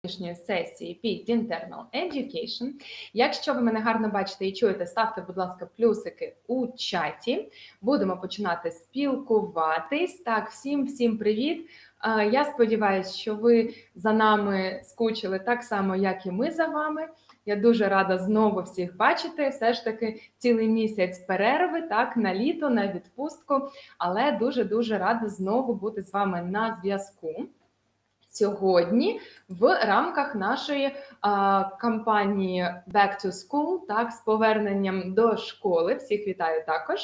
Сесії під Internal Education. Якщо ви мене гарно бачите і чуєте, ставте, будь ласка, плюсики у чаті. Будемо починати спілкуватись. Так, всім привіт. Я сподіваюся, що ви за нами скучили так само, як і ми за вами. Я дуже рада знову всіх бачити. Все ж таки цілий місяць перерви, так, на літо, на відпустку. Але дуже рада знову бути з вами на зв'язку. Сьогодні в рамках нашої кампанії Back to School, так, з поверненням до школи, всіх вітаю також.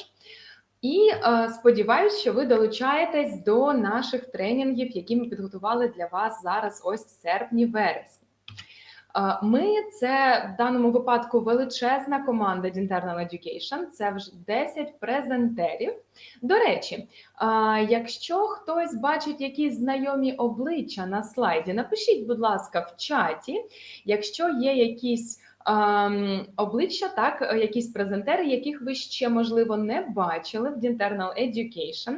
І сподіваюся, що ви долучаєтесь до наших тренінгів, які ми підготували для вас зараз ось в серпні-вересні. Ми, це в даному випадку величезна команда Internal Education, це вже 10 презентерів. До речі, якщо хтось бачить якісь знайомі обличчя на слайді, напишіть, будь ласка, в чаті, якщо є якісь обличчя, так, якісь презентери, яких ви ще, можливо, не бачили в Internal Education.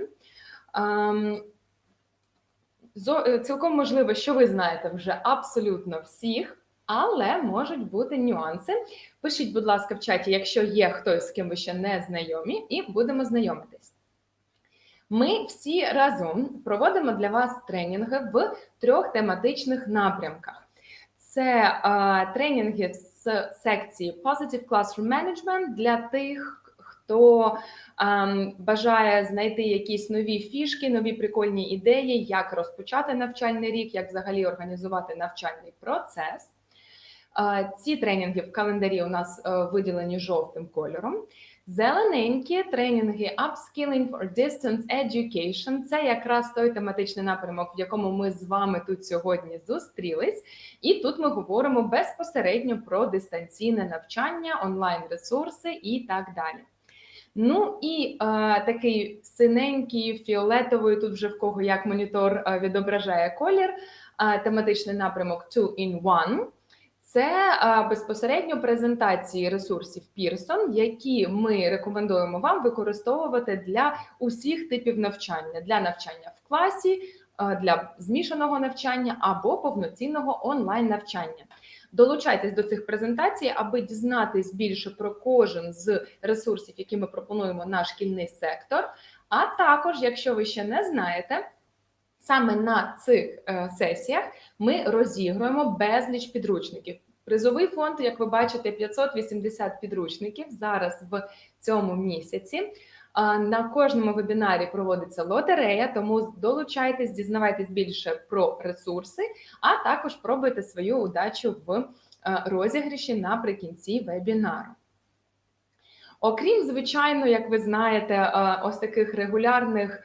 Цілком можливо, що ви знаєте вже абсолютно всіх, але можуть бути нюанси. Пишіть, будь ласка, в чаті, якщо є хтось, з ким ви ще не знайомі, і будемо знайомитись. Ми всі разом проводимо для вас тренінги в 3 тематичних напрямках. Це тренінги з секції Positive Classroom Management для тих, хто бажає знайти якісь нові фішки, нові прикольні ідеї, як розпочати навчальний рік, як взагалі організувати навчальний процес. Ці тренінги в календарі у нас виділені жовтим кольором. Зелененькі тренінги Upskilling for Distance Education – це якраз той тематичний напрямок, в якому ми з вами тут сьогодні зустрілись. І тут ми говоримо безпосередньо про дистанційне навчання, онлайн-ресурси і так далі. Ну і такий синенький, фіолетовий, тут вже в кого як монітор відображає колір, тематичний напрямок 2-in-1. Це безпосередньо презентації ресурсів Pearson, які ми рекомендуємо вам використовувати для усіх типів навчання. Для навчання в класі, для змішаного навчання або повноцінного онлайн-навчання. Долучайтесь до цих презентацій, аби дізнатись більше про кожен з ресурсів, які ми пропонуємо на шкільний сектор. А також, якщо ви ще не знаєте, саме на цих сесіях ми розігруємо безліч підручників. Призовий фонд, як ви бачите, 580 підручників зараз в цьому місяці. На кожному вебінарі проводиться лотерея, тому долучайтесь, дізнавайтесь більше про ресурси, а також пробуйте свою удачу в розіграші наприкінці вебінару. Окрім, звичайно, як ви знаєте, ось таких регулярних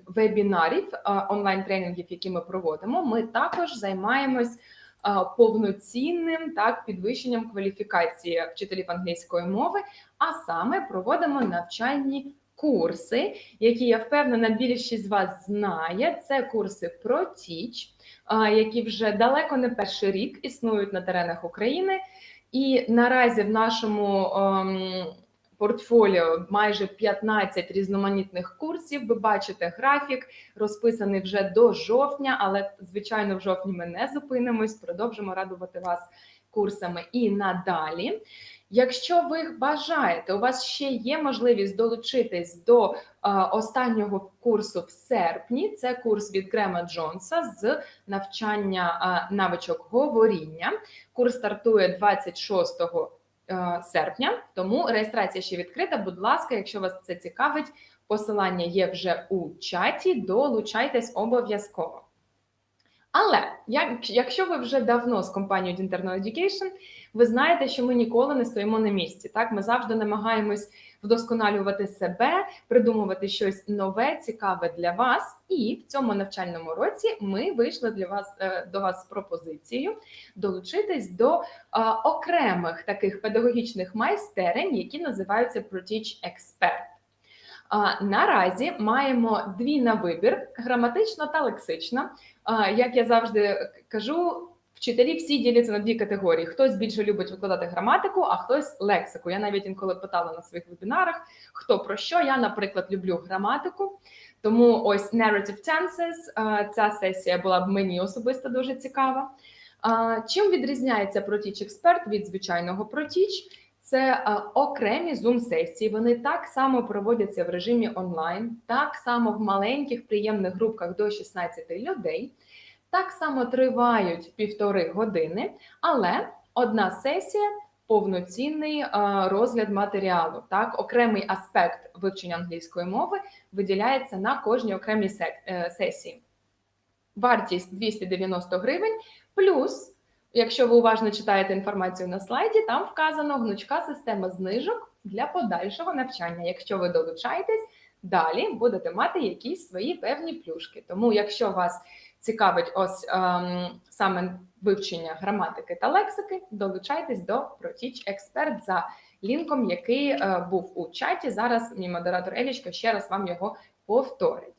вебінарів, онлайн-тренінгів, які ми проводимо, ми також займаємось повноцінним підвищенням кваліфікації вчителів англійської мови, а саме проводимо навчальні курси, які, я впевнена, більшість з вас знає. Це курси про Teach, які вже далеко не перший рік існують на теренах України. І наразі в нашому портфоліо майже 15 різноманітних курсів. Ви бачите графік, розписаний вже до жовтня, але, звичайно, в жовтні ми не зупинимось, продовжимо радувати вас курсами і надалі. Якщо ви бажаєте, у вас ще є можливість долучитись до останнього курсу в серпні, це курс від Грема Джонса з навчання навичок говоріння. Курс стартує 26 серпня, тому реєстрація ще відкрита. Будь ласка, якщо вас це цікавить, посилання є вже у чаті, долучайтесь обов'язково. Але, якщо ви вже давно з компанією Internal Education, ви знаєте, що ми ніколи не стоїмо на місці. Так? Ми завжди намагаємось вдосконалювати себе, придумувати щось нове, цікаве для вас. І в цьому навчальному році ми вийшли до вас з пропозицією долучитись до окремих таких педагогічних майстерень, які називаються ProTeach Expert. Наразі маємо 2 на вибір – граматична та лексична. Як я завжди кажу, вчителі всі діляться на 2 категорії. Хтось більше любить викладати граматику, а хтось лексику. Я навіть інколи питала на своїх вебінарах, хто про що. Я, наприклад, люблю граматику. Тому ось Narrative Tenses, ця сесія була б мені особисто дуже цікава. Чим відрізняється ProTeach Expert від звичайного ProTeach? Це окремі Zoom-сесії, вони так само проводяться в режимі онлайн, так само в маленьких приємних групках до 16 людей, так само тривають 1,5 години, але одна сесія – повноцінний розгляд матеріалу. Так? Окремий аспект вивчення англійської мови виділяється на кожній окремій сесії. Вартість 290 гривень, плюс, якщо ви уважно читаєте інформацію на слайді, там вказано гнучка система знижок для подальшого навчання. Якщо ви долучаєтесь, далі будете мати якісь свої певні плюшки. Тому, якщо вас цікавить саме вивчення граматики та лексики, долучайтесь до ProTeach Expert за лінком, який був у чаті. Зараз мій модератор Елічка ще раз вам його повторить.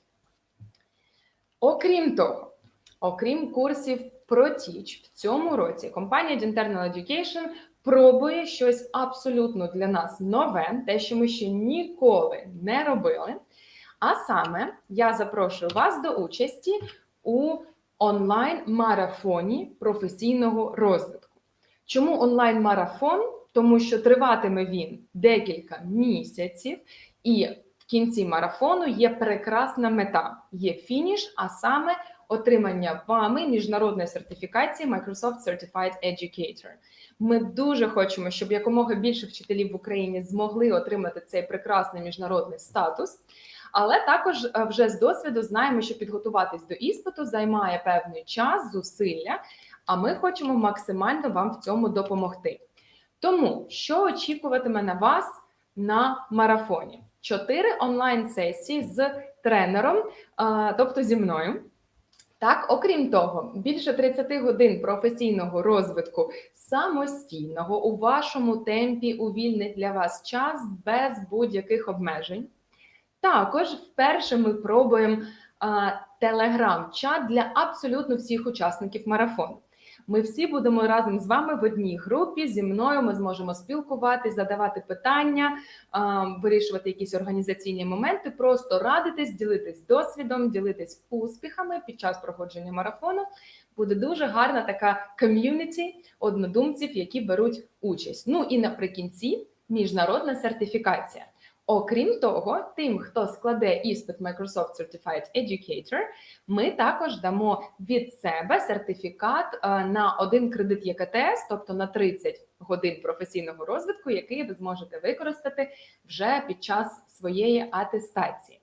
Окрім того, окрім курсів ProTeach, в цьому році компанія Untitled Education пробує щось абсолютно для нас нове, те, що ми ще ніколи не робили. А саме, я запрошую вас до участі у онлайн-марафоні професійного розвитку. Чому онлайн-марафон? Тому що триватиме він декілька місяців, і в кінці марафону є прекрасна мета, є фініш, а саме отримання вами міжнародної сертифікації Microsoft Certified Educator. Ми дуже хочемо, щоб якомога більше вчителів в Україні змогли отримати цей прекрасний міжнародний статус, але також вже з досвіду знаємо, що підготуватись до іспиту займає певний час, зусилля, а ми хочемо максимально вам в цьому допомогти. Тому, що очікуватиме на вас на марафоні? 4 онлайн-сесії з тренером, тобто зі мною. Так, окрім того, більше 30 годин професійного розвитку самостійного у вашому темпі у вільний для вас час без будь-яких обмежень. Також вперше ми пробуємо телеграм-чат для абсолютно всіх учасників марафону. Ми всі будемо разом з вами в одній групі, зі мною ми зможемо спілкуватись, задавати питання, вирішувати якісь організаційні моменти, просто радитись, ділитись досвідом, ділитись успіхами під час проходження марафону. Буде дуже гарна така ком'юніті однодумців, які беруть участь. Ну і наприкінці міжнародна сертифікація. Окрім того, тим, хто складе іспит Microsoft Certified Educator, ми також дамо від себе сертифікат на 1 кредит ЄКТС, тобто на 30 годин професійного розвитку, який ви зможете використати вже під час своєї атестації.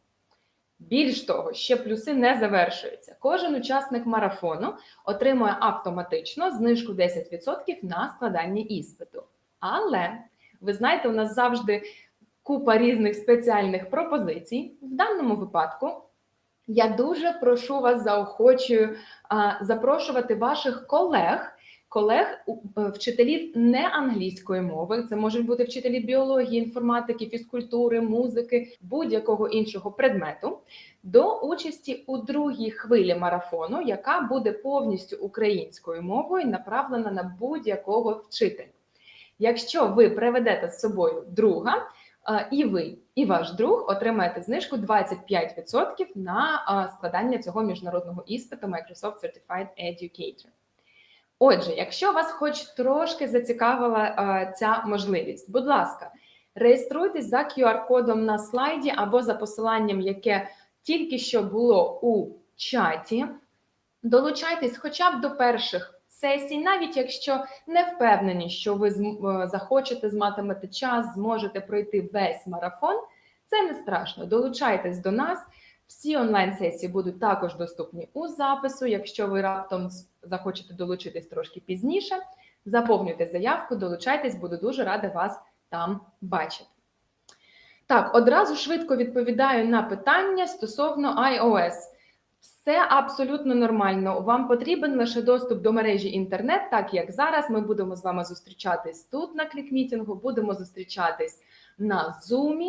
Більш того, ще плюси не завершуються. Кожен учасник марафону отримує автоматично знижку 10% на складання іспиту. Але, ви знаєте, у нас завжди купа різних спеціальних пропозицій. В даному випадку я дуже прошу вас, заохочую запрошувати ваших вчителів не англійської мови. Це можуть бути вчителі біології, інформатики, фізкультури, музики, будь-якого іншого предмету, до участі у другій хвилі марафону, яка буде повністю українською мовою, направлена на будь-якого вчителя. Якщо ви приведете з собою друга, і ви, і ваш друг отримаєте знижку 25% на складання цього міжнародного іспиту Microsoft Certified Educator. Отже, якщо вас хоч трошки зацікавила ця можливість, будь ласка, реєструйтесь за QR-кодом на слайді або за посиланням, яке тільки що було у чаті. Долучайтесь хоча б до перших сесій, навіть якщо не впевнені, що ви захочете, матимете час, зможете пройти весь марафон, це не страшно. Долучайтесь до нас. Всі онлайн-сесії будуть також доступні у запису. Якщо ви раптом захочете долучитись трошки пізніше, заповнюйте заявку, долучайтесь, буду дуже рада вас там бачити. Так, одразу швидко відповідаю на питання стосовно iOS. Все абсолютно нормально. Вам потрібен лише доступ до мережі інтернет, так як зараз ми будемо з вами зустрічатись тут на клікмітінгу, будемо зустрічатись на Zoom.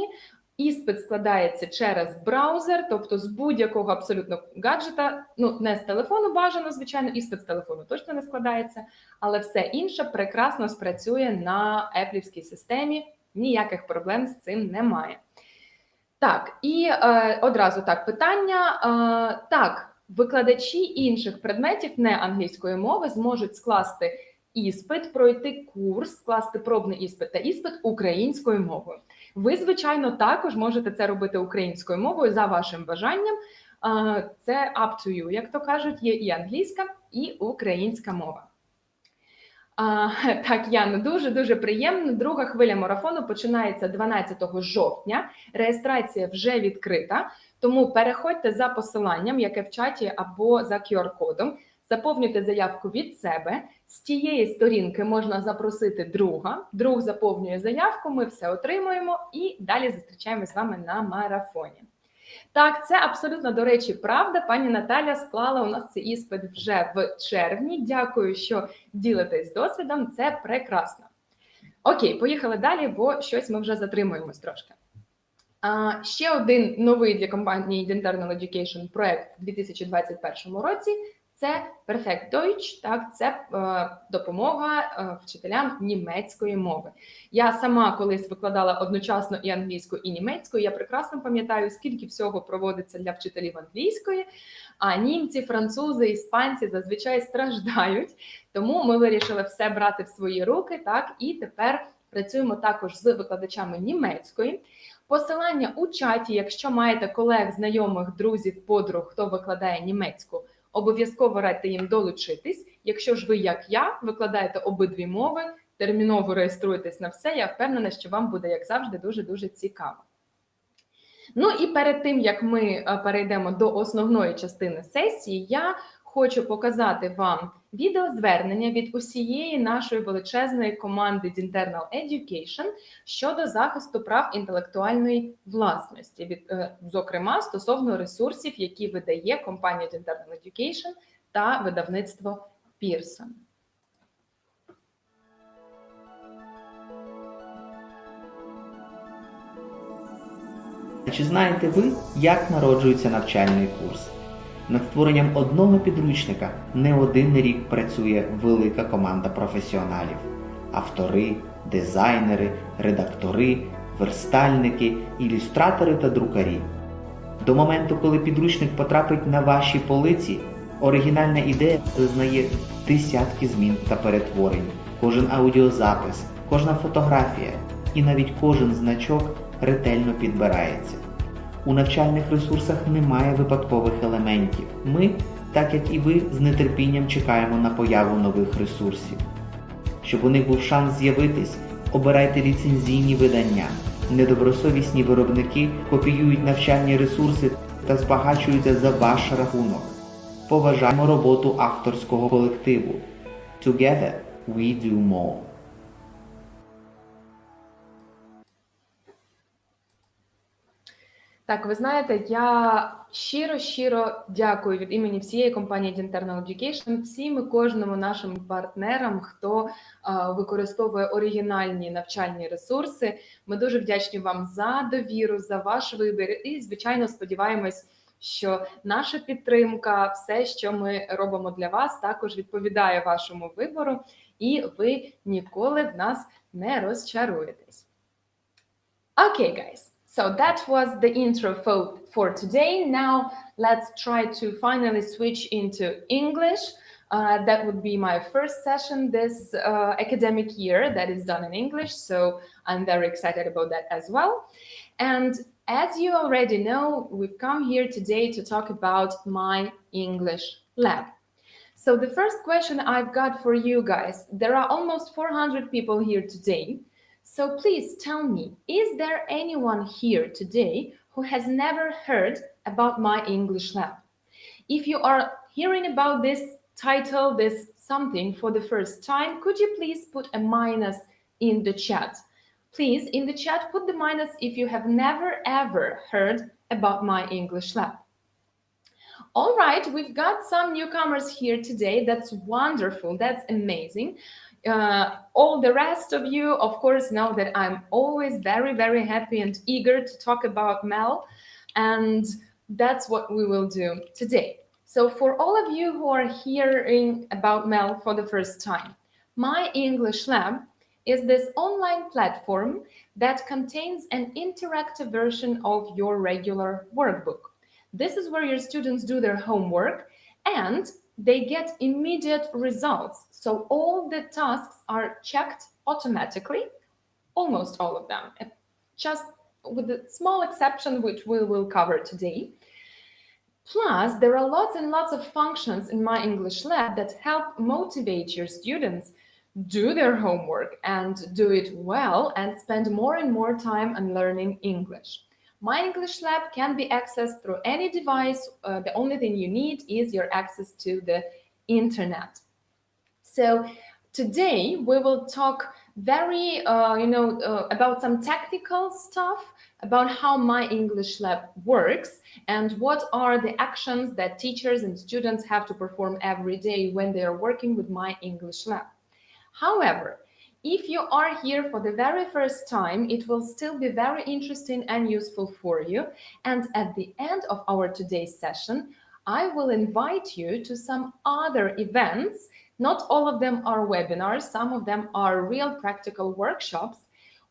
Іспит складається через браузер, тобто з будь-якого абсолютно гаджета, ну не з телефону бажано, звичайно, іспит з телефону точно не складається, але все інше прекрасно спрацює на Apple-івській системі, ніяких проблем з цим немає. Так, і одразу так, питання. Так, викладачі інших предметів не англійської мови зможуть скласти іспит, пройти курс, скласти пробний іспит та іспит українською мовою. Ви, звичайно, також можете це робити українською мовою за вашим бажанням. Це up to you, як то кажуть, є і англійська, і українська мова. Так, Яна, дуже приємно. Друга хвиля марафону починається 12 жовтня. Реєстрація вже відкрита, тому переходьте за посиланням, яке в чаті, або за QR-кодом. Заповнюйте заявку від себе. З тієї сторінки можна запросити друга. Друг заповнює заявку, ми все отримуємо і далі зустрічаємось з вами на марафоні. Так, це абсолютно, до речі, правда. Пані Наталя склала у нас цей іспит вже в червні. Дякую, що ділитесь досвідом. Це прекрасно. Окей, поїхали далі, бо щось ми вже затримуємось трошки. Ще один новий для компанії Internal Education проект у 2021 році – це Perfect Deutsch, так, це допомога вчителям німецької мови. Я сама колись викладала одночасно і англійську, і німецьку, я прекрасно пам'ятаю, скільки всього проводиться для вчителів англійської, а німці, французи, іспанці зазвичай страждають, тому ми вирішили все брати в свої руки, так, і тепер працюємо також з викладачами німецької. Посилання у чаті, якщо маєте колег, знайомих, друзів, подруг, хто викладає німецьку, обов'язково радьте їм долучитись. Якщо ж ви, як я, викладаєте обидві мови, терміново реєструєтесь на все, я впевнена, що вам буде, як завжди, дуже цікаво. Ну і перед тим, як ми перейдемо до основної частини сесії, я хочу показати вам відеозвернення від усієї нашої величезної команди Internal Education щодо захисту прав інтелектуальної власності, зокрема, стосовно ресурсів, які видає компанія Internal Education та видавництво Pearson. Чи знаєте ви, як народжується навчальний курс? Над створенням одного підручника не один рік працює велика команда професіоналів. Автори, дизайнери, редактори, верстальники, ілюстратори та друкарі. До моменту, коли підручник потрапить на ваші полиці, оригінальна ідея зазнає десятки змін та перетворень. Кожен аудіозапис, кожна фотографія і навіть кожен значок ретельно підбирається. У навчальних ресурсах немає випадкових елементів. Ми, так як і ви, з нетерпінням чекаємо на появу нових ресурсів. Щоб у них був шанс з'явитись, обирайте ліцензійні видання. Недобросовісні виробники копіюють навчальні ресурси та збагачуються за ваш рахунок. Поважаємо роботу авторського колективу. Together we do more. Так, ви знаєте, я щиро дякую від імені всієї компанії Internal Education, всім і кожному нашим партнерам, хто використовує оригінальні навчальні ресурси. Ми дуже вдячні вам за довіру, за ваш вибір і, звичайно, сподіваємось, що наша підтримка, все, що ми робимо для вас, також відповідає вашому вибору і ви ніколи в нас не розчаруєтесь. Okay, guys. So that was the intro for today. Now let's try to finally switch into English. That would be my first session this academic year that is done in English. So I'm very excited about that as well. And as you already know, we've come here today to talk about MyEnglishLab. So the first question I've got for you guys, there are almost 400 people here today. So please tell me, is there anyone here today who has never heard about MyEnglishLab? If you are hearing about this title, this something for the first time, could you please put a minus in the chat? Please, in the chat, put the minus if you have never ever heard about MyEnglishLab. All right, we've got some newcomers here today. That's wonderful. That's amazing. All the rest of you, of course, know that I'm always very happy and eager to talk about MEL, and that's what we will do today. So for all of you who are hearing about MEL for the first time, MyEnglishLab is this online platform that contains an interactive version of your regular workbook. This is where your students do their homework and they get immediate results. So all the tasks are checked automatically, almost all of them, just with a small exception which we will cover today. Plus, there are lots and lots of functions in MyEnglishLab that help motivate your students do their homework and do it well and spend more and more time on learning English. MyEnglishLab can be accessed through any device. The only thing you need is your access to the internet. So today we will talk about some technical stuff about how MyEnglishLab works and what are the actions that teachers and students have to perform every day when they are working with MyEnglishLab. However, if you are here for the very first time, it will still be very interesting and useful for you. And at the end of our today's session, I will invite you to some other events. Not all of them are webinars, some of them are real practical workshops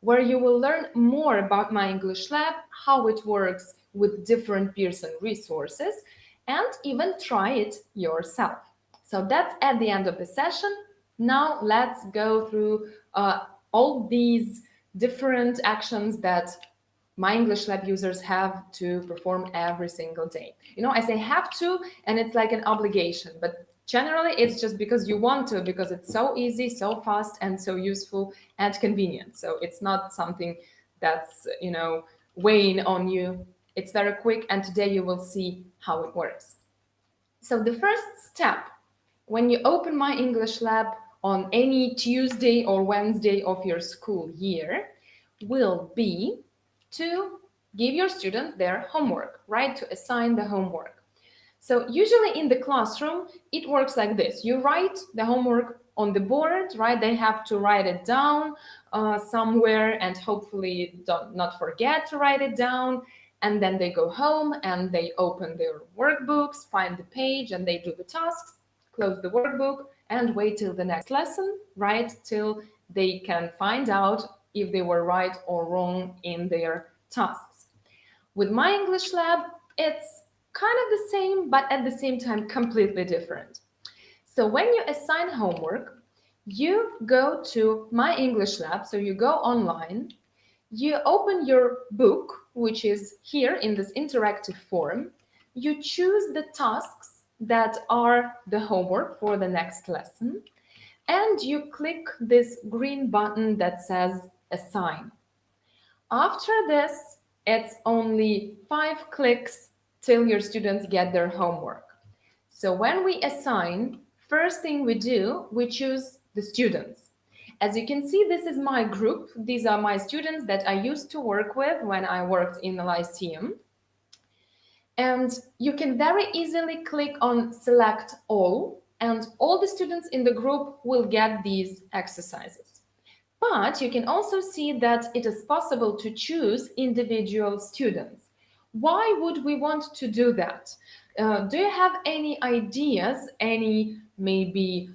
where you will learn more about MyEnglishLab, how it works with different Pearson resources, and even try it yourself. So that's at the end of the session. Now let's go through all these different actions that MyEnglishLab users have to perform every single day. I say have to, and it's like an obligation, but generally it's just because you want to, because it's so easy, so fast, and so useful and convenient. So it's not something that's, weighing on you. It's very quick, and today you will see how it works. So the first step, when you open MyEnglishLab on any Tuesday or Wednesday of your school year, will be to give your students their homework, right? To assign the homework. So usually in the classroom, it works like this. You write the homework on the board, right? They have to write it down somewhere and hopefully not forget to write it down. And then they go home and they open their workbooks, find the page, and they do the tasks, close the workbook, and wait till the next lesson, right? Till they can find out if they were right or wrong in their tasks. With MyEnglishLab, it's kind of the same, but at the same time completely different. So when you assign homework, you go to MyEnglishLab, so you go online, you open your book, which is here in this interactive form, you choose the tasks that are the homework for the next lesson, and you click this green button that says Assign. After this, it's only 5 clicks till your students get their homework. So when we assign, first thing we do, we choose the students. As you can see, this is my group. These are my students that I used to work with when I worked in the Lyceum. And you can very easily click on Select All, and all the students in the group will get these exercises. But you can also see that it is possible to choose individual students. Why would we want to do that? Do you have any ideas, any maybe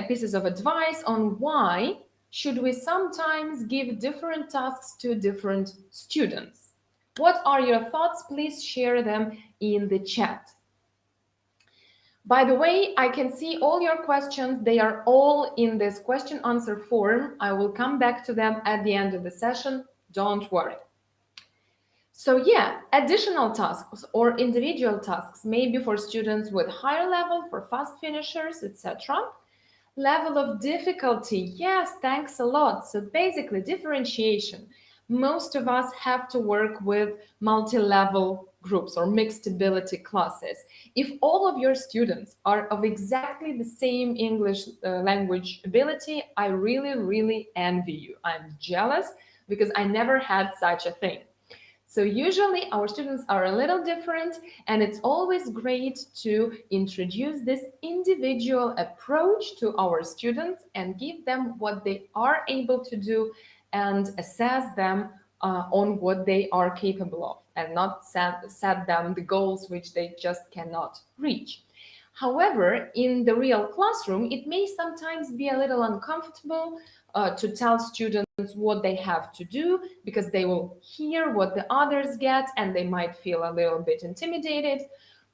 pieces of advice on why should we sometimes give different tasks to different students? What are your thoughts? Please share them in the chat. By the way, I can see all your questions. They are all in this question answer form. I will come back to them at the end of the session. Don't worry. So yeah, additional tasks or individual tasks, maybe for students with higher level, for fast finishers, etc. Level of difficulty, yes, thanks a lot. So basically differentiation. Most of us have to work with multi-level groups or mixed ability classes. If all of your students are of exactly the same English language ability, I really, really envy you. I'm jealous because I never had such a thing. So usually our students are a little different, and it's always great to introduce this individual approach to our students and give them what they are able to do and assess them on what they are capable of, and not set them the goals which they just cannot reach. However, in the real classroom, it may sometimes be a little uncomfortable to tell students what they have to do, because they will hear what the others get and they might feel a little bit intimidated.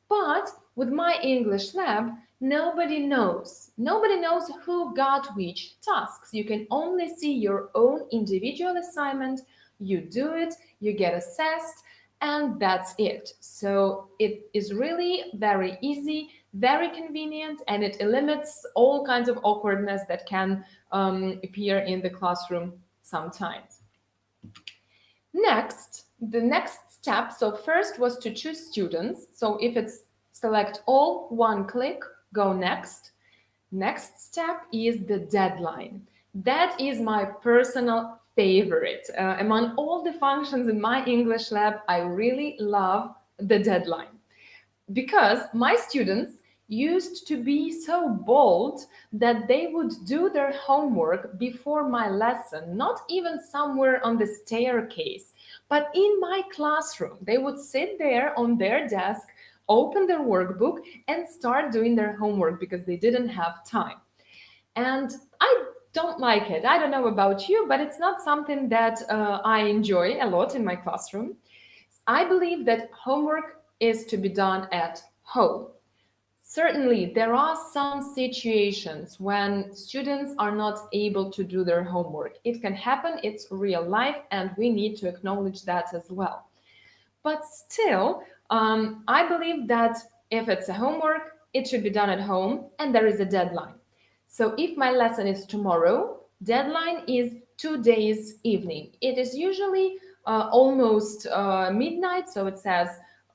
But with MyEnglishLab, nobody knows. Nobody knows who got which tasks. You can only see your own individual assignment. You do it, you get assessed, and that's it. So it is really very easy, very convenient, and it eliminates all kinds of awkwardness that can appear in the classroom sometimes. The next step, so first was to choose students. So if it's select all, one click, go next. Next step is the deadline. That is my personal favorite. Among all the functions in MyEnglishLab, I really love the deadline, because my students used to be so bold that they would do their homework before my lesson, not even somewhere on the staircase, but in my classroom. They would sit there on their desk, open their workbook, and start doing their homework because they didn't have time. And I don't like it. I don't know about you, but it's not something that I enjoy a lot in my classroom. I believe that homework is to be done at home. Certainly, there are some situations when students are not able to do their homework. It can happen, it's real life, and we need to acknowledge that as well. But still, I believe that if it's a homework, it should be done at home, and there is a deadline. So if my lesson is tomorrow, deadline is 2 days evening. It is usually almost midnight, so it says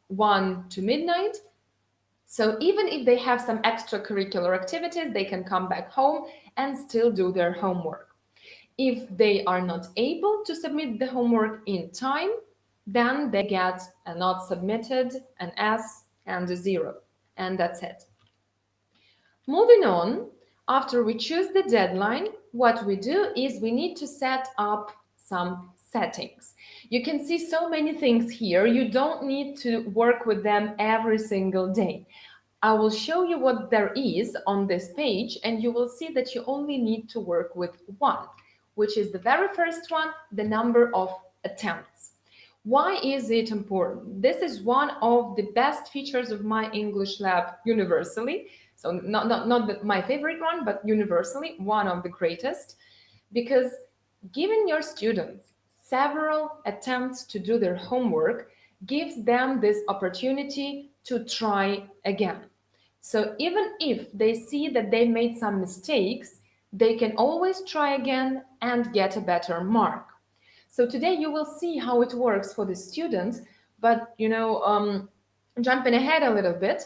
1 to midnight. So even if they have some extracurricular activities, they can come back home and still do their homework. If they are not able to submit the homework in time, then they get a not submitted, an S, and a 0. And that's it. Moving on, after we choose the deadline, what we do is we need to set up some settings. You can see so many things here. You don't need to work with them every single day. I will show you what there is on this page, and you will see that you only need to work with one, which is the very first one, the number of attempts. Why is it important? This is one of the best features of MyEnglishLab universally. So not my favorite one, but universally one of the greatest, because giving your students several attempts to do their homework gives them this opportunity to try again. So even if they see that they made some mistakes, they can always try again and get a better mark. So today you will see how it works for the students, but jumping ahead a little bit,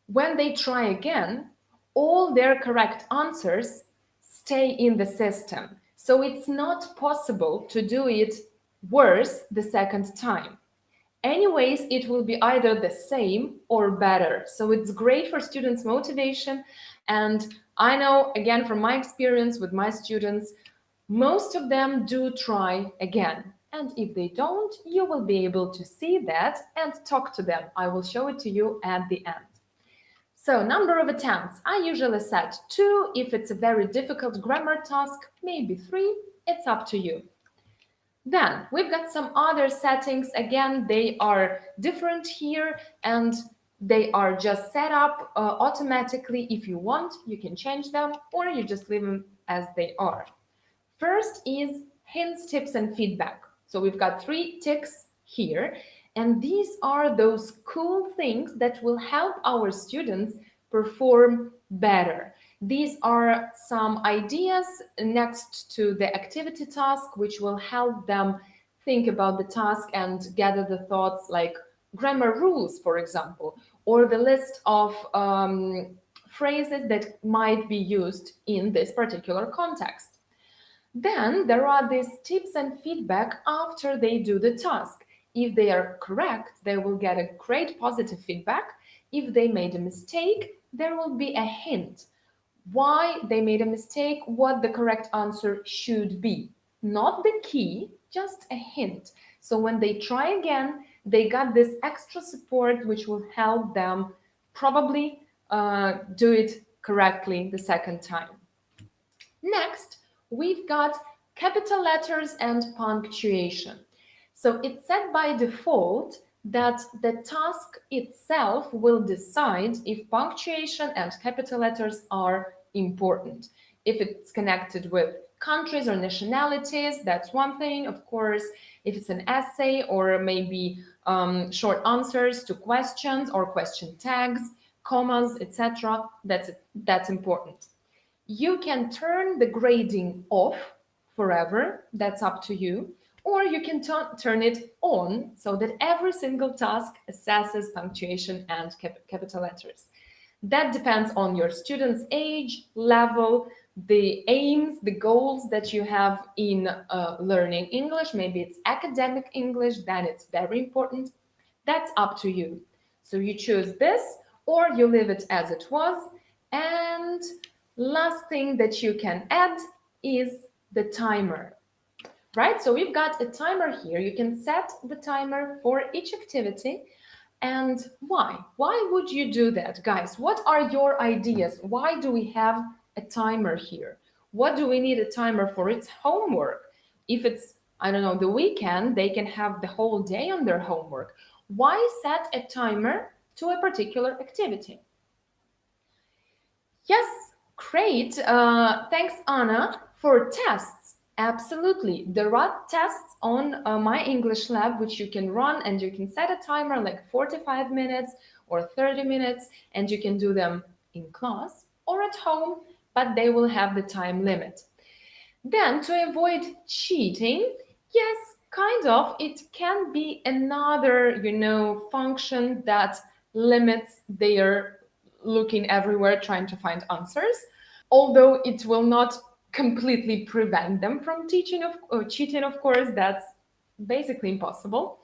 when they try again, all their correct answers stay in the system. So it's not possible to do it worse the second time. Anyways, it will be either the same or better. So it's great for students' motivation. And I know, again, from my experience with my students, most of them do try again. And if they don't, you will be able to see that and talk to them. I will show it to you at the end. So number of attempts, I usually set 2. If it's a very difficult grammar task, maybe 3. It's up to you. Then we've got some other settings. Again, they are different here and they are just set up automatically. If you want, you can change them or you just leave them as they are. First is hints, tips, and feedback. So we've got 3 ticks here, and these are those cool things that will help our students perform better. These are some ideas next to the activity task, which will help them think about the task and gather the thoughts, like grammar rules, for example, or the list of phrases that might be used in this particular context. Then there are these tips and feedback after they do the task. If they are correct, they will get a great positive feedback. If they made a mistake, there will be a hint why they made a mistake, what the correct answer should be. Not the key, just a hint. So when they try again, they got this extra support which will help them probably do it correctly the second time. Next, we've got capital letters and punctuation. So it's set by default that the task itself will decide if punctuation and capital letters are important. If it's connected with countries or nationalities, that's one thing, of course. If it's an essay or maybe short answers to questions or question tags, commas, etc., that's important. You can turn the grading off forever, that's up to you, or you can turn it on so that every single task assesses punctuation and capital letters. That depends on your student's age, level, the aims, the goals that you have in learning English. Maybe it's academic English, then it's very important. That's up to you. So you choose this or you leave it as it was. And last thing that you can add is the timer, right? So we've got a timer here. You can set the timer for each activity. And why? Why would you do that, guys? What are your ideas? Why do we have a timer here? What do we need a timer for? It's homework. If it's, I don't know, the weekend, they can have the whole day on their homework. Why set a timer to a particular activity? Yes, great. Thanks, Anna, for tests. Absolutely. There are tests on MyEnglishLab, which you can run and you can set a timer like 45 minutes or 30 minutes, and you can do them in class or at home, but they will have the time limit. Then to avoid cheating, yes, kind of, it can be another, function that limits their looking everywhere trying to find answers, although it will not completely prevent them from cheating, of course, that's basically impossible.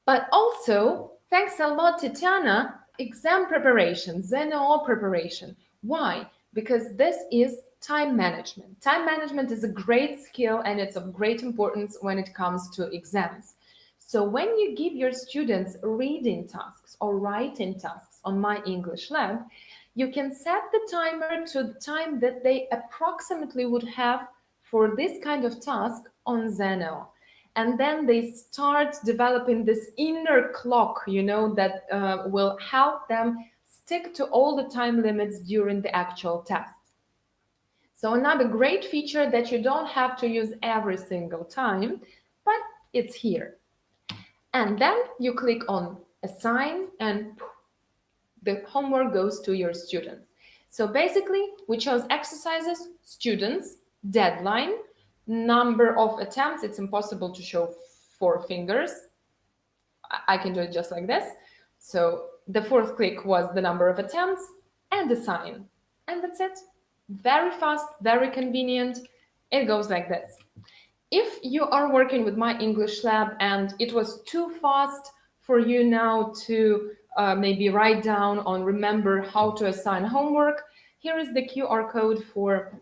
But also, thanks a lot, Tatiana, exam preparation, ZNO preparation. Why? Because this is time management. Time management is a great skill and it's of great importance when it comes to exams. So when you give your students reading tasks or writing tasks on MyEnglishLab, you can set the timer to the time that they approximately would have for this kind of task on ZNO. And then they start developing this inner clock, that will help them stick to all the time limits during the actual test. So another great feature that you don't have to use every single time, but it's here. And then you click on assign and the homework goes to your students. So basically, we chose exercises, students, deadline, number of attempts. It's impossible to show 4 fingers. I can do it just like this. So the fourth click was the number of attempts and assign. And that's it. Very fast, very convenient. It goes like this. If you are working with MyEnglishLab and it was too fast for you now to maybe write down or remember how to assign homework, here is the QR code for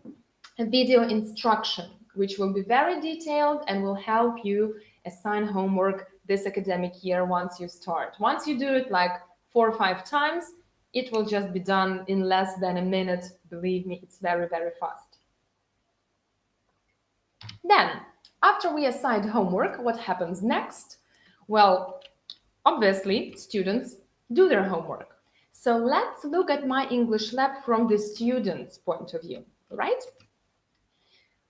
a video instruction, which will be very detailed and will help you assign homework this academic year once you start. Once you do it like 4 or 5 times, it will just be done in less than a minute. Believe me, it's very, very fast. Then, after we assign homework, what happens next? Well, obviously, students do their homework. So let's look at MyEnglishLab from the student's point of view, right?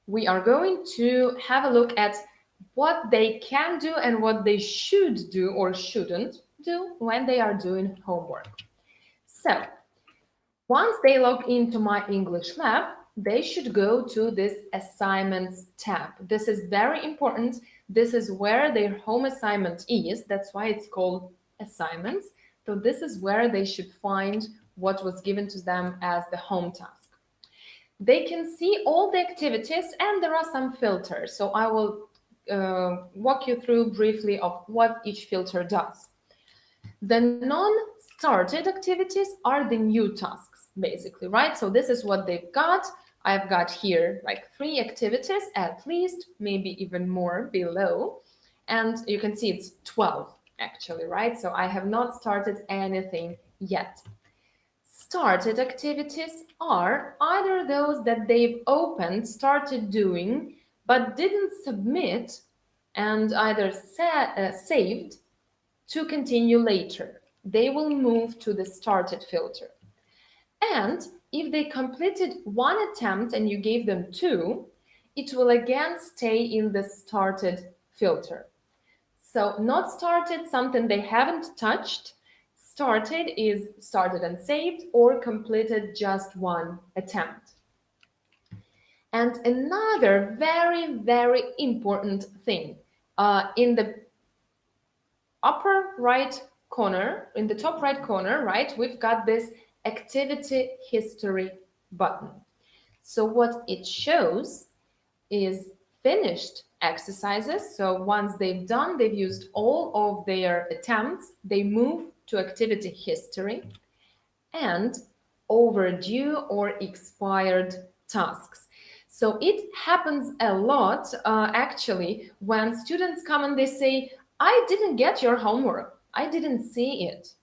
We are going to have a look at what they can do and what they should do or shouldn't do when they are doing homework. So, once they log into MyEnglishLab, they should go to this Assignments tab. This is very important. This is where their home assignment is. That's why it's called Assignments. So this is where they should find what was given to them as the home task. They can see all the activities and there are some filters. So I will walk you through briefly of what each filter does. The non-started activities are the new tasks, basically, right? So this is what they've got. I've got here like 3 activities at least, maybe even more below. And you can see it's 12 actually, right? So I have not started anything yet. started activities are either those that they've opened, started doing, but didn't submit and either saved to continue later. They will move to the started filter. And if they completed one attempt and you gave them two, it will again stay in the started filter. So not started, something they haven't touched. Started is started and saved, or completed just one attempt. And another very, very important thing, in the upper right corner, in the top right corner, right, we've got this activity history button. So what it shows is finished exercises. So once they've done, they've used all of their attempts, they move to activity history, and overdue or expired tasks. So it happens a lot, actually, when students come and they say, I didn't get your homework, I didn't see it.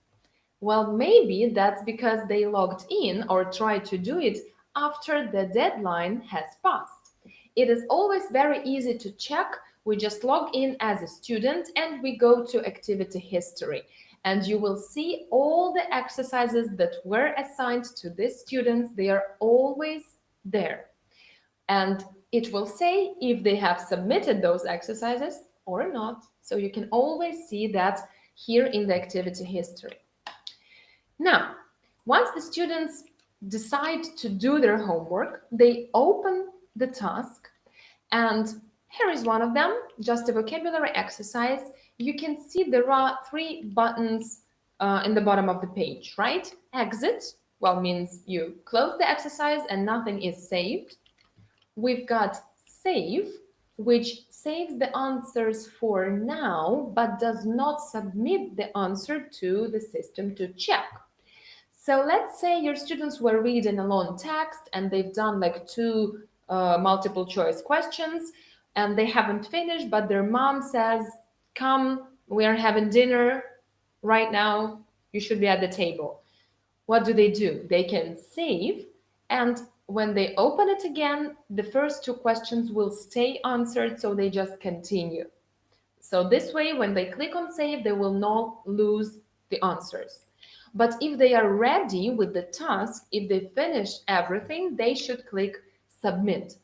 Well, maybe that's because they logged in or tried to do it after the deadline has passed. It is always very easy to check. We just log in as a student and we go to activity history. And you will see all the exercises that were assigned to these students. They are always there. And it will say if they have submitted those exercises or not. So you can always see that here in the activity history. Now, once the students decide to do their homework, they open the task, and here is one of them, just a vocabulary exercise. You can see there are three buttons in the bottom of the page, right? Exit, well, means you close the exercise and nothing is saved. We've got save, which saves the answers for now, but does not submit the answer to the system to check. So let's say your students were reading a long text and they've done like two multiple choice questions and they haven't finished, but their mom says, come, we are having dinner right now, you should be at the table. What do? They can save, and when they open it again, the first two questions will stay answered, so they just continue. So this way, when they click on save, they will not lose the answers. But if they are ready with the task, if they finished everything, they should click submit.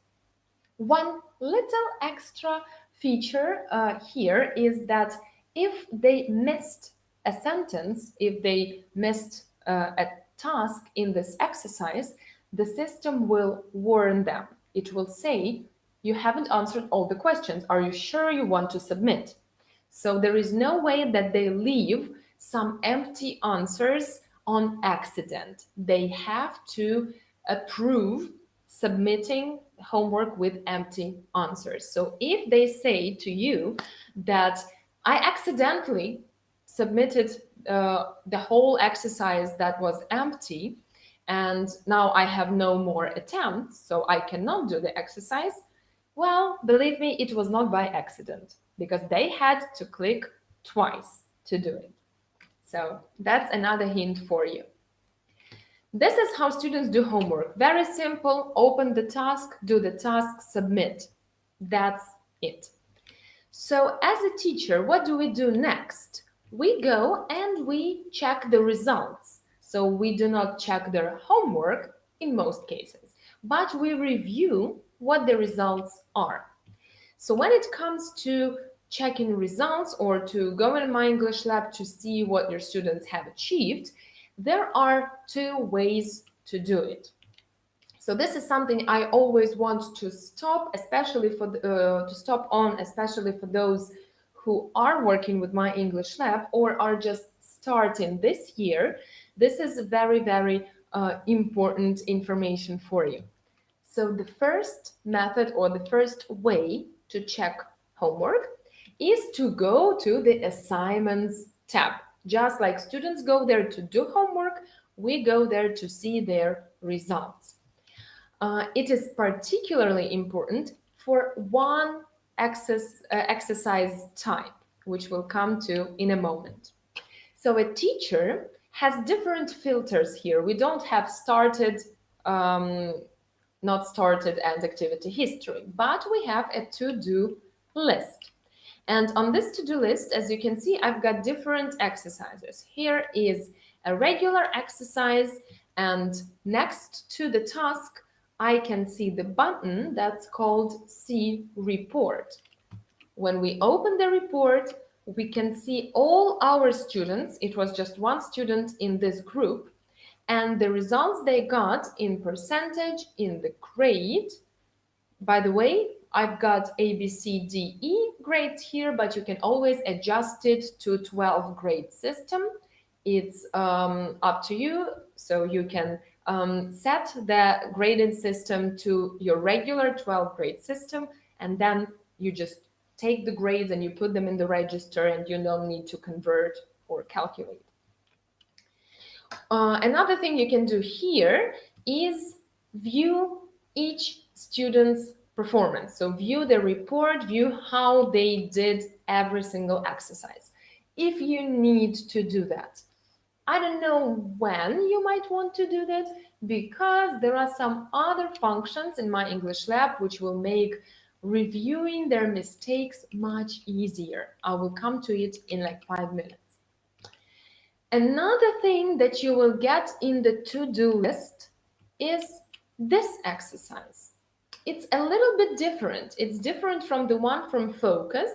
One little extra feature here is that if they missed a sentence, if they missed a task in this exercise, the system will warn them. It will say, you haven't answered all the questions. Are you sure you want to submit? So there is no way that they leave some empty answers on accident. They have to approve submitting homework with empty answers. So if they say to you that I accidentally submitted the whole exercise that was empty, and now I have no more attempts, so I cannot do the exercise, well, believe me, it was not by accident, because they had to click twice to do it. So that's another hint for you. This is how students do homework. Very simple. Open the task, do the task, submit. That's it. So as a teacher, what do we do next? We go and we check the results. So we do not check their homework in most cases, but we review what the results are. So when it comes to checking results or to go in MyEnglishLab to see what your students have achieved, there are two ways to do it. So this is something I always want to stop, especially for especially for those who are working with MyEnglishLab or are just starting this year. This is very, very important information for you. So the first method or the first way to check homework is to go to the Assignments tab. Just like students go there to do homework, we go there to see their results. It is particularly important for one exercise type, which we'll come to in a moment. So a teacher has different filters here. We don't have started, not started, and activity history, but we have a to-do list. And on this to-do list, as you can see, I've got different exercises. Here is a regular exercise, and next to the task, I can see the button that's called See Report. When we open the report, we can see all our students. It was just one student in this group, and the results they got in percentage, in the grade. By the way, I've got A, B, C, D, E grades here, but you can always adjust it to 12 grade system. It's up to you. So you can set the grading system to your regular 12 grade system, and then you just take the grades and you put them in the register, and you don't need to convert or calculate. Another thing you can do here is view each student's performance. So view the report, view how they did every single exercise. If you need to do that, I don't know when you might want to do that, because there are some other functions in MyEnglishLab which will make reviewing their mistakes much easier. I will come to it in like 5 minutes. Another thing that you will get in the to-do list is this exercise. It's a little bit different. It's different from the one from Focus.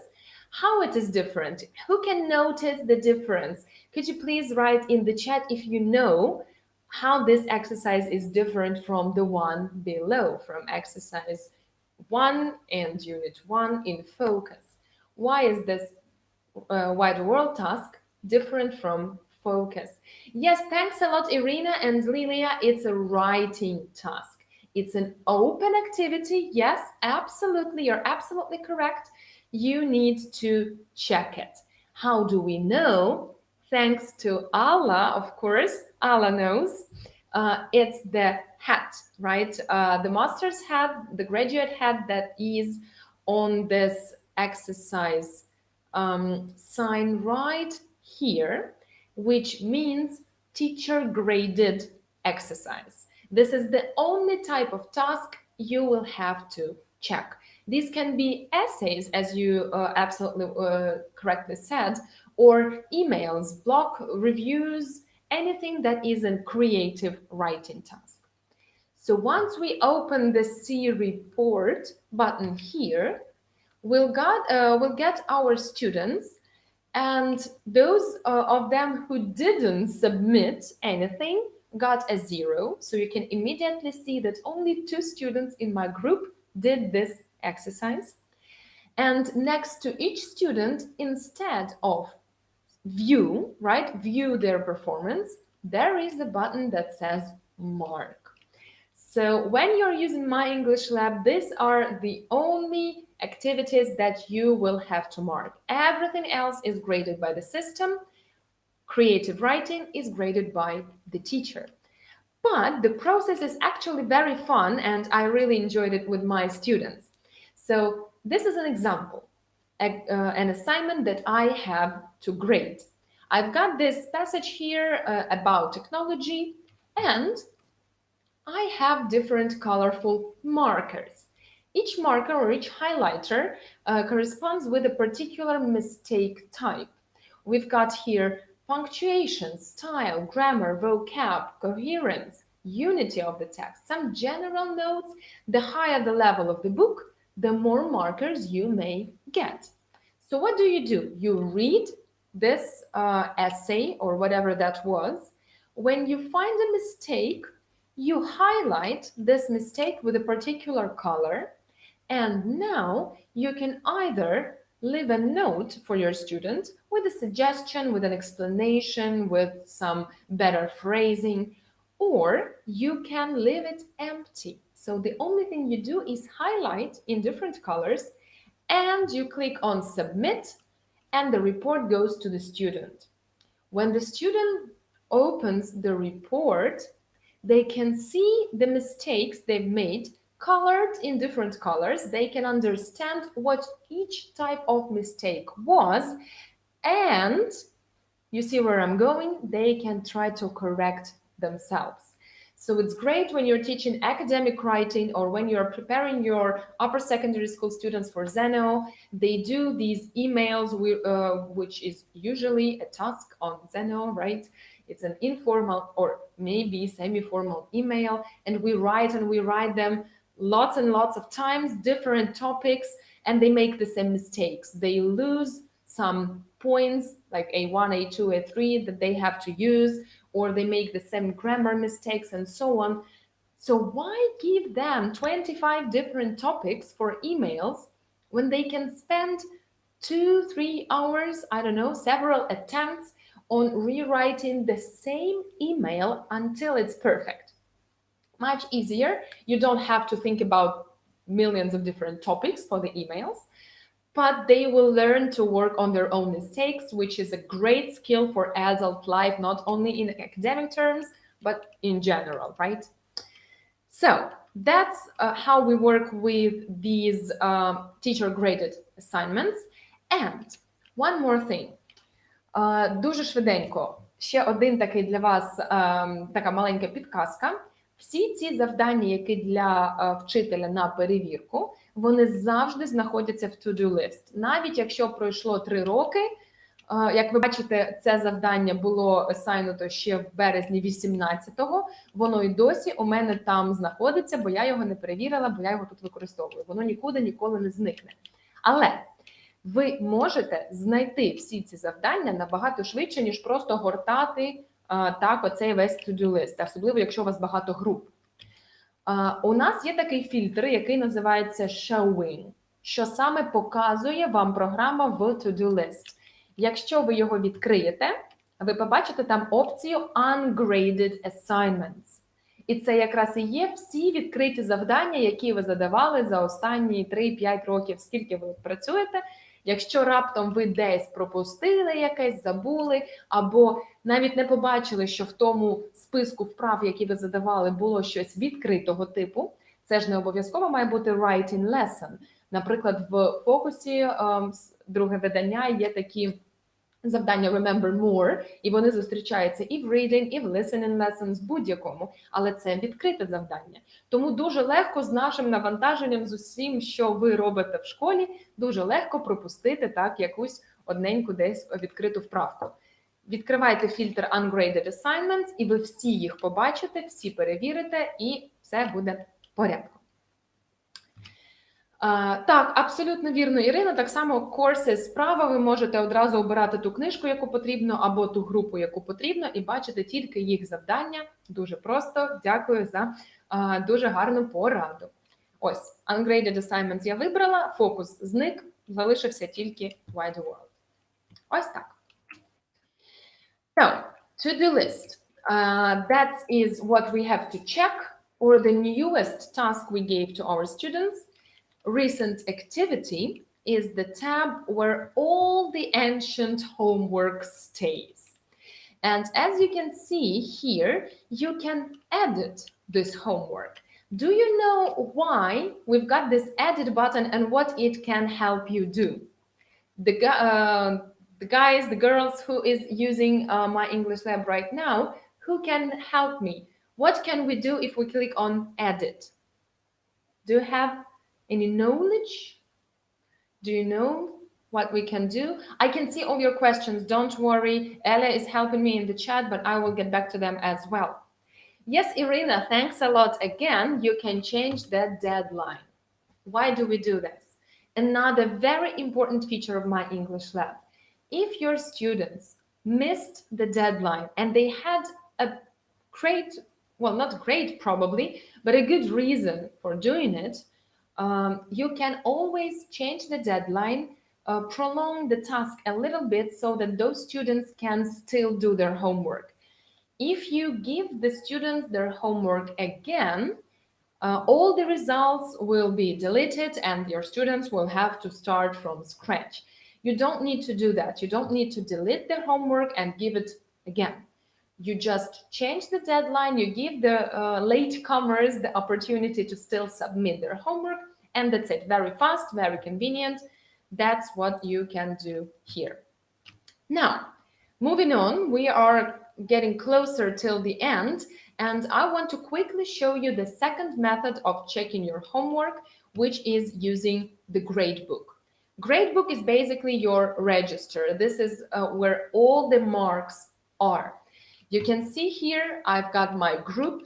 How it is different? Who can notice the difference? Could you please write in the chat if you know how this exercise is different from the one below, from exercise 1 and unit 1 in Focus? Why is this wider world task different from Focus? Yes, thanks a lot, Irina and Lilia. It's a writing task. It's an open activity. Yes, absolutely. You're absolutely correct. You need to check it. How do we know? Thanks to Allah, of course. Allah knows. It's the hat, right? The master's hat, the graduate hat that is on this exercise sign right here, which means teacher graded exercise. This is the only type of task you will have to check. These can be essays, as you absolutely correctly said, or emails, blog reviews, anything that is a creative writing task. So once we open the See Report button here, we'll get our students, and those of them who didn't submit anything got a 0. So you can immediately see that only 2 students in my group did this exercise. And next to each student, instead of view, right, view their performance, there is a button that says mark. So when you're using MyEnglishLab, these are the only activities that you will have to mark. Everything else is graded by the system. Creative writing is graded by the teacher. But the process is actually very fun, and I really enjoyed it with my students. So this is an example, an assignment that I have to grade. I've got this passage here about technology, and I have different colorful markers. Each marker or each highlighter corresponds with a particular mistake type. We've got here punctuation, style, grammar, vocab, coherence, unity of the text, some general notes. The higher the level of the book, the more markers you may get. So what do? You read this essay or whatever that was. When you find a mistake, you highlight this mistake with a particular color, and now you can either leave a note for your student with a suggestion, with an explanation, with some better phrasing, or you can leave it empty. So the only thing you do is highlight in different colors, and you click on submit, and the report goes to the student. When the student opens the report, they can see the mistakes they've made colored in different colors. They can understand what each type of mistake was, and you see where I'm going, they can try to correct themselves. So it's great when you're teaching academic writing or when you're preparing your upper secondary school students for Zeno. They do these emails, which is usually a task on Zeno, right? It's an informal or maybe semi-formal email, and we write them lots and lots of times, different topics, and they make the same mistakes. They lose some points like A1, A2, A3 that they have to use, or they make the same grammar mistakes and so on. So why give them 25 different topics for emails when they can spend 2-3 hours, I don't know, several attempts on rewriting the same email until it's perfect? Much easier. You don't have to think about millions of different topics for the emails, but they will learn to work on their own mistakes, which is a great skill for adult life, not only in academic terms, but in general, right? So that's how we work with these teacher-graded assignments. And one more thing. Дуже швиденько. Ще один такий для вас така маленька підказка. Всі ці завдання, які для вчителя на перевірку, вони завжди знаходяться в to-do list. Навіть якщо пройшло 3 роки, як ви бачите, це завдання було асайнуто ще в березні 18-го, воно і досі у мене там знаходиться, бо я його не перевірила, бо я його тут використовую. Воно нікуди ніколи не зникне. Але ви можете знайти всі ці завдання набагато швидше, ніж просто гортати оцей весь to-do list, особливо, якщо у вас багато груп. У нас є такий фільтр, який називається Showing, що саме показує вам програма в to-do list. Якщо ви його відкриєте, ви побачите там опцію Ungraded Assignments. І це якраз і є всі відкриті завдання, які ви задавали за останні 3-5 років, скільки ви працюєте. Якщо раптом ви десь пропустили якесь, забули, або навіть не побачили, що в тому списку вправ, які ви задавали, було щось відкритого типу, це ж не обов'язково має бути writing lesson. Наприклад, в фокусі друге видання є такі завдання Remember More, і вони зустрічаються і в reading, і в listening lessons, будь-якому, але це відкрите завдання. Тому дуже легко з нашим навантаженням, з усім, що ви робите в школі, дуже легко пропустити так якусь одненьку десь відкриту вправку. Відкривайте фільтр Ungraded Assignments, і ви всі їх побачите, всі перевірите, і все буде в порядку. Так, абсолютно вірно, Ірина. Так само courses справа, ви можете одразу обирати ту книжку, яку потрібно, або ту групу, яку потрібно, і бачити тільки їх завдання. Дуже просто. Дякую за дуже гарну пораду. Ось, Ungraded Assignments я вибрала, фокус зник, залишився тільки Wide World. Ось так. So, to-do list. That is what we have to check, or the newest task we gave to our students. Recent activity is the tab where all the ancient homework stays. And as you can see here, you can edit this homework. Do you know why we've got this edit button and what it can help you do? The guys, the girls who is using MyEnglishLab right now, who can help me? What can we do if we click on edit? Do you have any knowledge? Do you know what we can do? I can see all your questions. Don't worry. Ella is helping me in the chat, but I will get back to them as well. Yes, Irina, thanks a lot again. You can change the deadline. Why do we do this? Another very important feature of MyEnglishLab. If your students missed the deadline and they had a great, well, not great probably, but a good reason for doing it, you can always change the deadline, prolong the task a little bit so that those students can still do their homework. If you give the students their homework again, all the results will be deleted and your students will have to start from scratch. You don't need to do that. You don't need to delete their homework and give it again. You just change the deadline, you give the latecomers the opportunity to still submit their homework, and that's it. Very fast, very convenient. That's what you can do here. Now, Moving on, we are getting closer till the end, and I want to quickly show you the second method of checking your homework, which is using the gradebook. Gradebook is basically your register. This is where all the marks are. You can see here, I've got my group.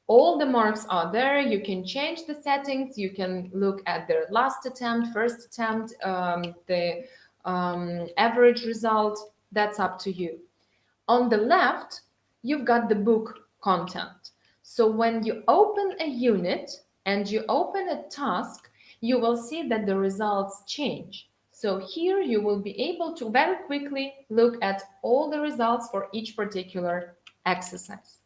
All the marks are there. You can change the settings. You can look at their last attempt, first attempt, the average result. That's up to you. On the left, you've got the book content. So when you open a unit and you open a task, you will see that the results change. So here you will be able to very quickly look at all the results for each particular exercise.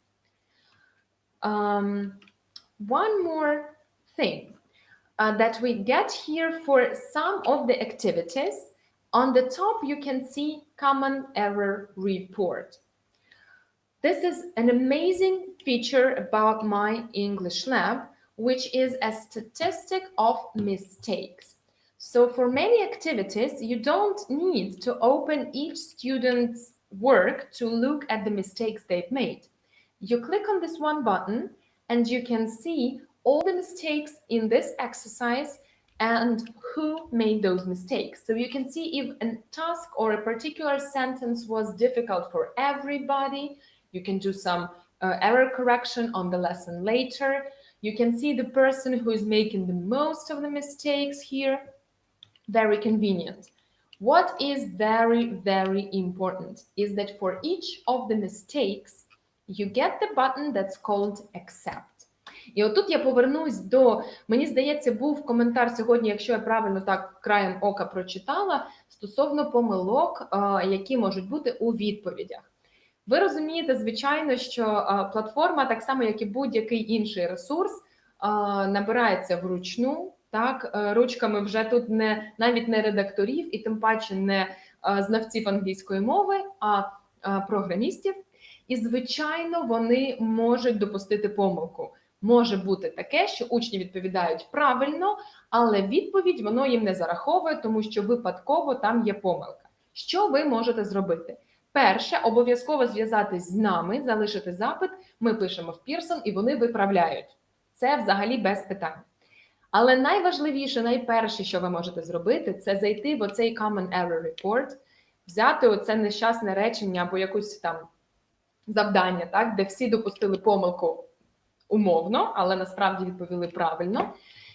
One more thing that we get here for some of the activities. On the top, you can see Common Error Report. This is an amazing feature about MyEnglishLab, which is a statistic of mistakes. So for many activities, you don't need to open each student's work to look at the mistakes they've made. You click on this one button and you can see all the mistakes in this exercise and who made those mistakes. So you can see if a task or a particular sentence was difficult for everybody. You can do some error correction on the lesson later. You can see the person who is making the most of the mistakes here. Very convenient. What is very, very important is that for each of the mistakes, you get the button that's called accept. І отут я повернусь до, мені здається, був коментар сьогодні, якщо я правильно так краєм ока прочитала, стосовно помилок, які можуть бути у відповідях. Ви розумієте, звичайно, що платформа, так само, як і будь-який інший ресурс, набирається вручну. Так, ручками вже тут навіть не редакторів і тим паче не знавців англійської мови, а програмістів. І, звичайно, вони можуть допустити помилку. Може бути таке, що учні відповідають правильно, але відповідь воно їм не зараховує, тому що випадково там є помилка. Що ви можете зробити? Перше, обов'язково зв'язатись з нами, залишити запит, ми пишемо в Pearson і вони виправляють. Це взагалі без питань. Але найважливіше, найперше, що ви можете зробити, це зайти в оцей Common Error Report, взяти оце нещасне речення або якусь там завдання, так, де всі допустили помилку умовно, але насправді відповіли правильно.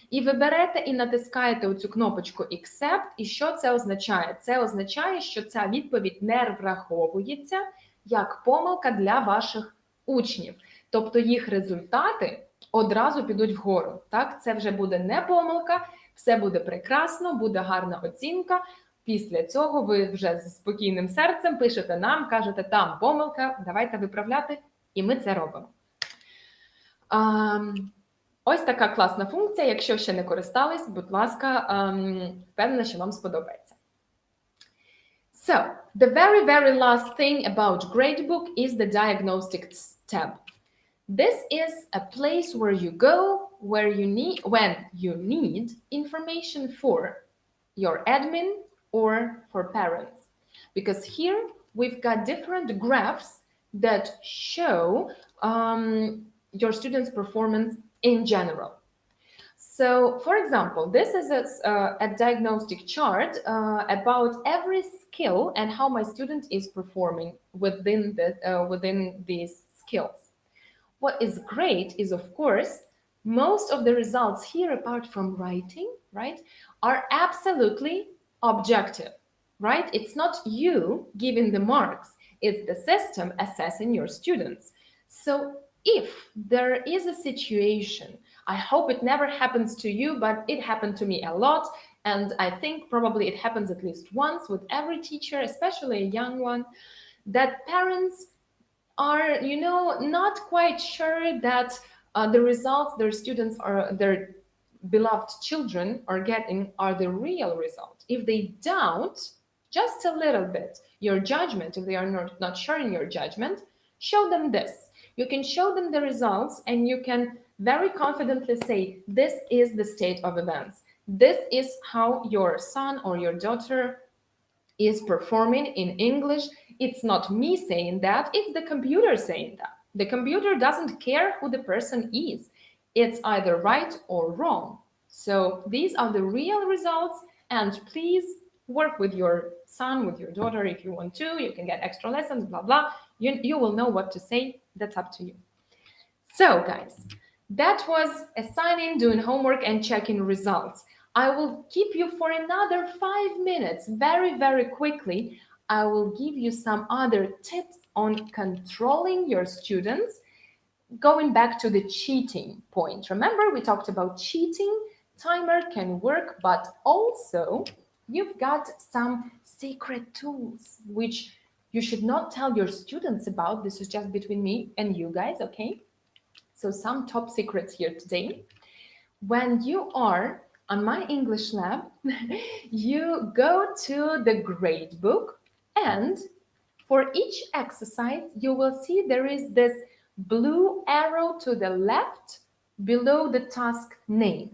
І ви берете і натискаєте оцю кнопочку Accept. І що це означає? Це означає, що ця відповідь не враховується як помилка для ваших учнів. Тобто їх результати одразу підуть вгору. Так? Це вже буде не помилка, все буде прекрасно, буде гарна оцінка. Після цього ви вже з спокійним серцем пишете нам, кажете, там помилка, давайте виправляти, і ми це робимо. Ось така класна функція. Якщо ще не користались, будь ласка, впевнена, що вам сподобається. So, the very, very last thing about Gradebook is the Diagnostics Tab. This is a place where you go when you need information for your admin or for parents. Because here we've got different graphs that show your students' performance in general. So, for example, this is a diagnostic chart about every skill and how my student is performing within these skills. What is great is, of course, most of the results here, apart from writing, right, are absolutely objective, right? It's not you giving the marks, it's the system assessing your students. So if there is a situation, I hope it never happens to you, but it happened to me a lot, and I think probably it happens at least once with every teacher, especially a young one, that parents are, not quite sure that the results their students or their beloved children are getting are the real result. If they doubt just a little bit your judgment, if they are not sure in your judgment, show them this. You can show them the results and you can very confidently say, this is the state of events. This is how your son or your daughter is performing in English it's not me saying that, it's the computer saying that. The computer doesn't care who the person is. It's either right or wrong. So these are the real results, and please work with your son, with your daughter if you want to. You can get extra lessons, blah, blah. You will know what to say. That's up to you. So guys, that was assigning, doing homework, and checking results. I will keep you for another 5 minutes, very, very quickly. I will give you some other tips on controlling your students. Going back to the cheating point. Remember, we talked about cheating. Timer can work, but also you've got some secret tools which you should not tell your students about. This is just between me and you guys, okay? So some top secrets here today. When you are on MyEnglishLab, you go to the grade book, and for each exercise, you will see there is this blue arrow to the left below the task name.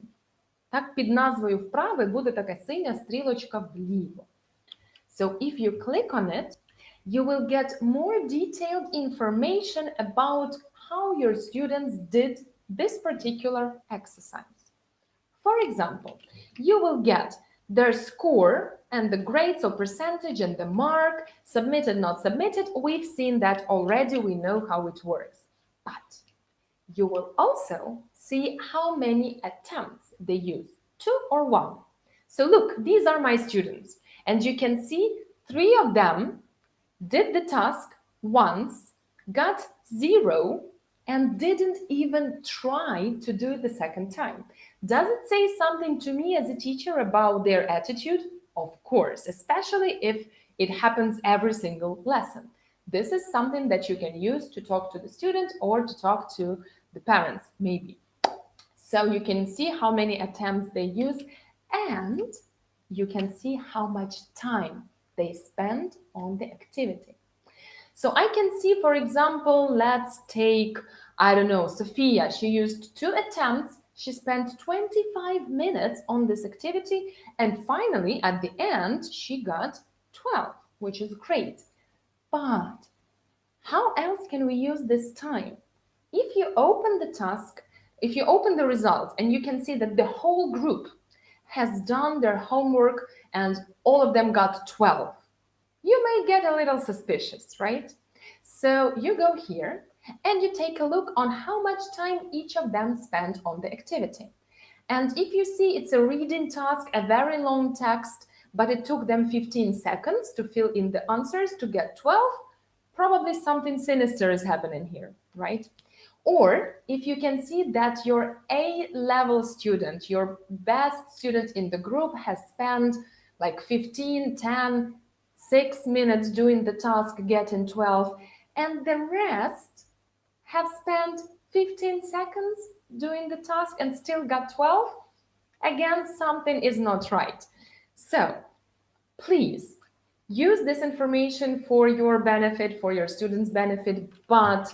Так, під назвою вправи буде така синя стрілочка вліво. So if you click on it, you will get more detailed information about how your students did this particular exercise. For example, you will get their score and the grades or percentage and the mark, submitted, not submitted. We've seen that already. We know how it works. But you will also see how many attempts they use, 2 or 1. So look, these are my students. And you can see 3 of them did the task once, got 0, and didn't even try to do it the second time. Does it say something to me as a teacher about their attitude? Of course, especially if it happens every single lesson. This is something that you can use to talk to the student or to talk to the parents, maybe. So you can see how many attempts they use, and you can see how much time they spend on the activity. So I can see, for example, let's take, I don't know, Sophia. She used 2 attempts. She spent 25 minutes on this activity, and finally, at the end, she got 12, which is great. But how else can we use this time? If you open the task, if you open the results, and you can see that the whole group has done their homework and all of them got 12, you may get a little suspicious, right? So you go here and you take a look on how much time each of them spent on the activity. And if you see it's a reading task, a very long text, but it took them 15 seconds to fill in the answers to get 12, probably something sinister is happening here, right? Or if you can see that your A-level student, your best student in the group, has spent like 15, 10, 6 minutes doing the task, getting 12, and the rest have spent 15 seconds doing the task and still got 12, again, something is not right. So please use this information for your benefit, for your students' benefit, but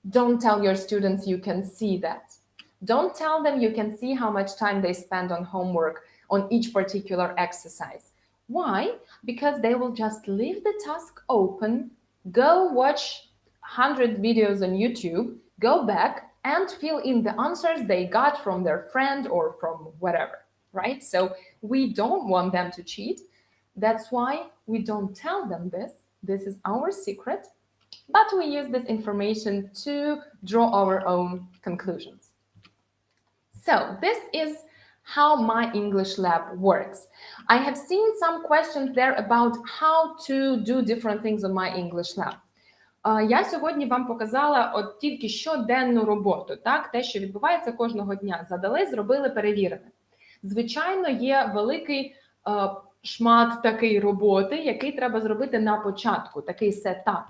don't tell your students you can see that. Don't tell them you can see how much time they spend on homework on each particular exercise. Why? Because they will just leave the task open, go watch 100 videos on YouTube, go back and fill in the answers they got from their friend or from whatever, right? So we don't want them to cheat. That's why we don't tell them this. This is our secret. But we use this information to draw our own conclusions. So this is how MyEnglishLab works. I have seen some questions there about how to do different things on MyEnglishLab. Я сьогодні вам показала от тільки щоденну роботу, так? Те, що відбувається кожного дня. Задали, зробили, перевірили. Звичайно, є великий шмат такої роботи, який треба зробити на початку, такий сетап.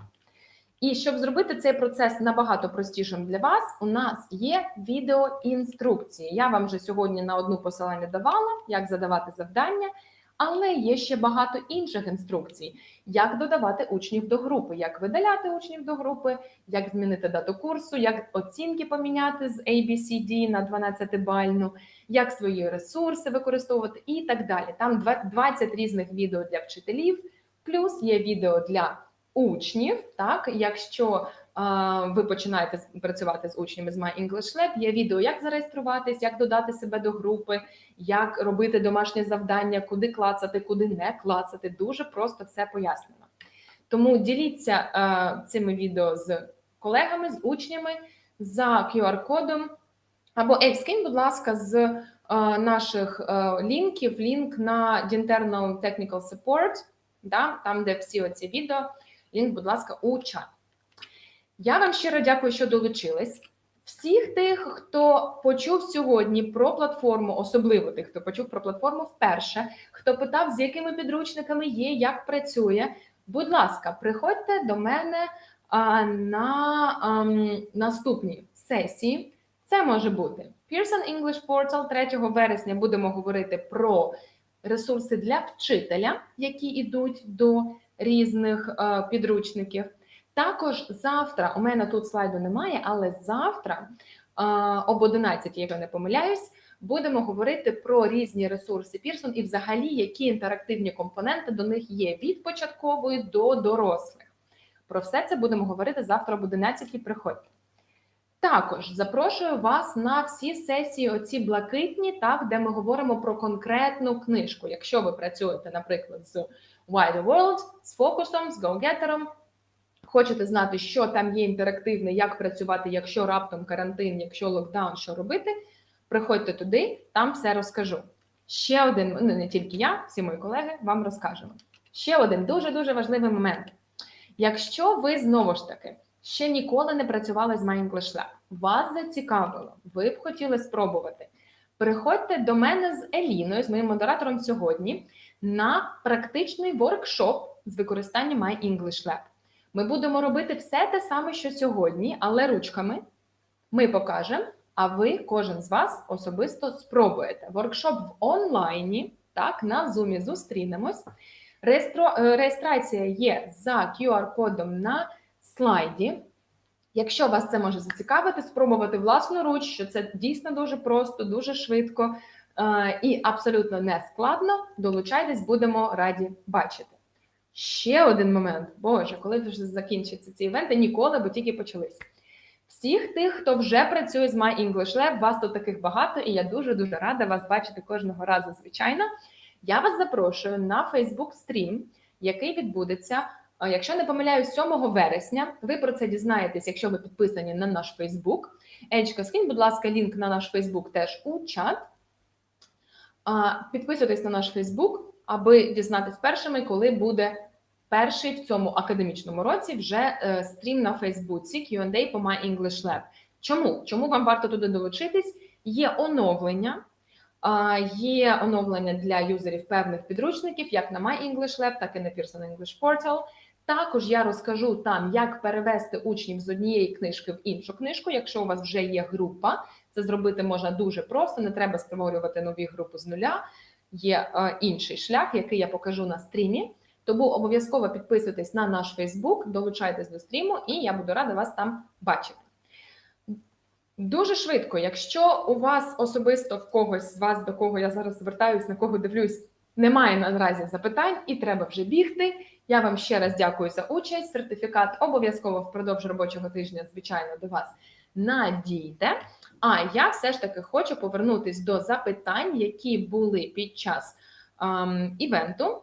І щоб зробити цей процес набагато простішим для вас, у нас є відеоінструкції. Я вам вже сьогодні на одну посилання давала, як задавати завдання, але є ще багато інших інструкцій. Як додавати учнів до групи, як видаляти учнів до групи, як змінити дату курсу, як оцінки поміняти з ABCD на 12-бальну, як свої ресурси використовувати і так далі. Там 20 різних відео для вчителів, плюс є відео для учнів, так, якщо ви починаєте працювати з учнями з MyEnglishLab, є відео, як зареєструватись, як додати себе до групи, як робити домашнє завдання, куди клацати, куди не клацати. Дуже просто все пояснено. Тому діліться цими відео з колегами, з учнями, за QR-кодом. Або скинь, будь ласка, з наших лінків, лінк на Internal Technical Support, да, там, де всі оці відео, лінк, будь ласка, у чат. Я вам щиро дякую, що долучились. Всіх тих, хто почув сьогодні про платформу, особливо тих, хто почув про платформу вперше, хто питав, з якими підручниками є, як працює, будь ласка, приходьте до мене на наступні сесії. Це може бути Pearson English Portal. 3 вересня будемо говорити про ресурси для вчителя, які йдуть до різних підручників. Також завтра, у мене тут слайду немає, але завтра об 11, якщо не помиляюсь, будемо говорити про різні ресурси Pearson і взагалі, які інтерактивні компоненти до них є від початкової до дорослих. Про все це будемо говорити завтра об 11, приходьте. Також запрошую вас на всі сесії оці блакитні, так, де ми говоримо про конкретну книжку. Якщо ви працюєте, наприклад, з Why the World, з фокусом, з Go-Getter'ом, хочете знати, що там є інтерактивне, як працювати, якщо раптом карантин, якщо локдаун, що робити, приходьте туди, там все розкажу. Ще один, не тільки я, всі мої колеги вам розкажемо. Ще один дуже-дуже важливий момент. Якщо ви, знову ж таки, ще ніколи не працювали з MyEnglishLab, вас зацікавило, ви б хотіли спробувати, приходьте до мене з Еліною, з моїм модератором сьогодні, на практичний воркшоп з використанням MyEnglishLab. Ми будемо робити все те саме, що сьогодні, але ручками. Ми покажемо, а ви, кожен з вас, особисто спробуєте. Воркшоп в онлайні, так, на Zoom зустрінемось. Реєстрація є за QR-кодом на слайді. Якщо вас це може зацікавити, спробувати власноруч, що це дійсно дуже просто, дуже швидко і абсолютно не складно, долучайтесь, будемо раді бачити. Ще один момент. Боже, коли вже закінчаться ці івенти? Ніколи, бо тільки почались. Всіх тих, хто вже працює з MyEnglishLab, вас тут таких багато, і я дуже-дуже рада вас бачити кожного разу, звичайно. Я вас запрошую на Facebook стрім, який відбудеться, якщо не помиляюсь, 7 вересня. Ви про це дізнаєтесь, якщо ви підписані на наш Facebook. Ечка, скинь, будь ласка, лінк на наш Facebook теж у чат. Підписуйтесь на наш Facebook, аби дізнатись першими, коли буде перший в цьому академічному році вже стрім на Фейсбуці Q&A по MyEnglishLab. Чому? Чому вам варто туди долучитись? Є оновлення для юзерів певних підручників, як на MyEnglishLab, так і на Pearson English Portal. Також я розкажу там, як перевести учнів з однієї книжки в іншу книжку, якщо у вас вже є група. Це зробити можна дуже просто, не треба створювати нові групи з нуля. Є інший шлях, який я покажу на стрімі. Тому обов'язково підписуйтесь на наш Facebook, долучайтесь до стріму, і я буду рада вас там бачити. Дуже швидко, якщо у вас особисто в когось з вас, до кого я зараз звертаюсь, на кого дивлюсь, немає наразі запитань і треба вже бігти, я вам ще раз дякую за участь. Сертифікат обов'язково впродовж робочого тижня, звичайно, до вас надійде. А я все ж таки хочу повернутися до запитань, які були під час івенту.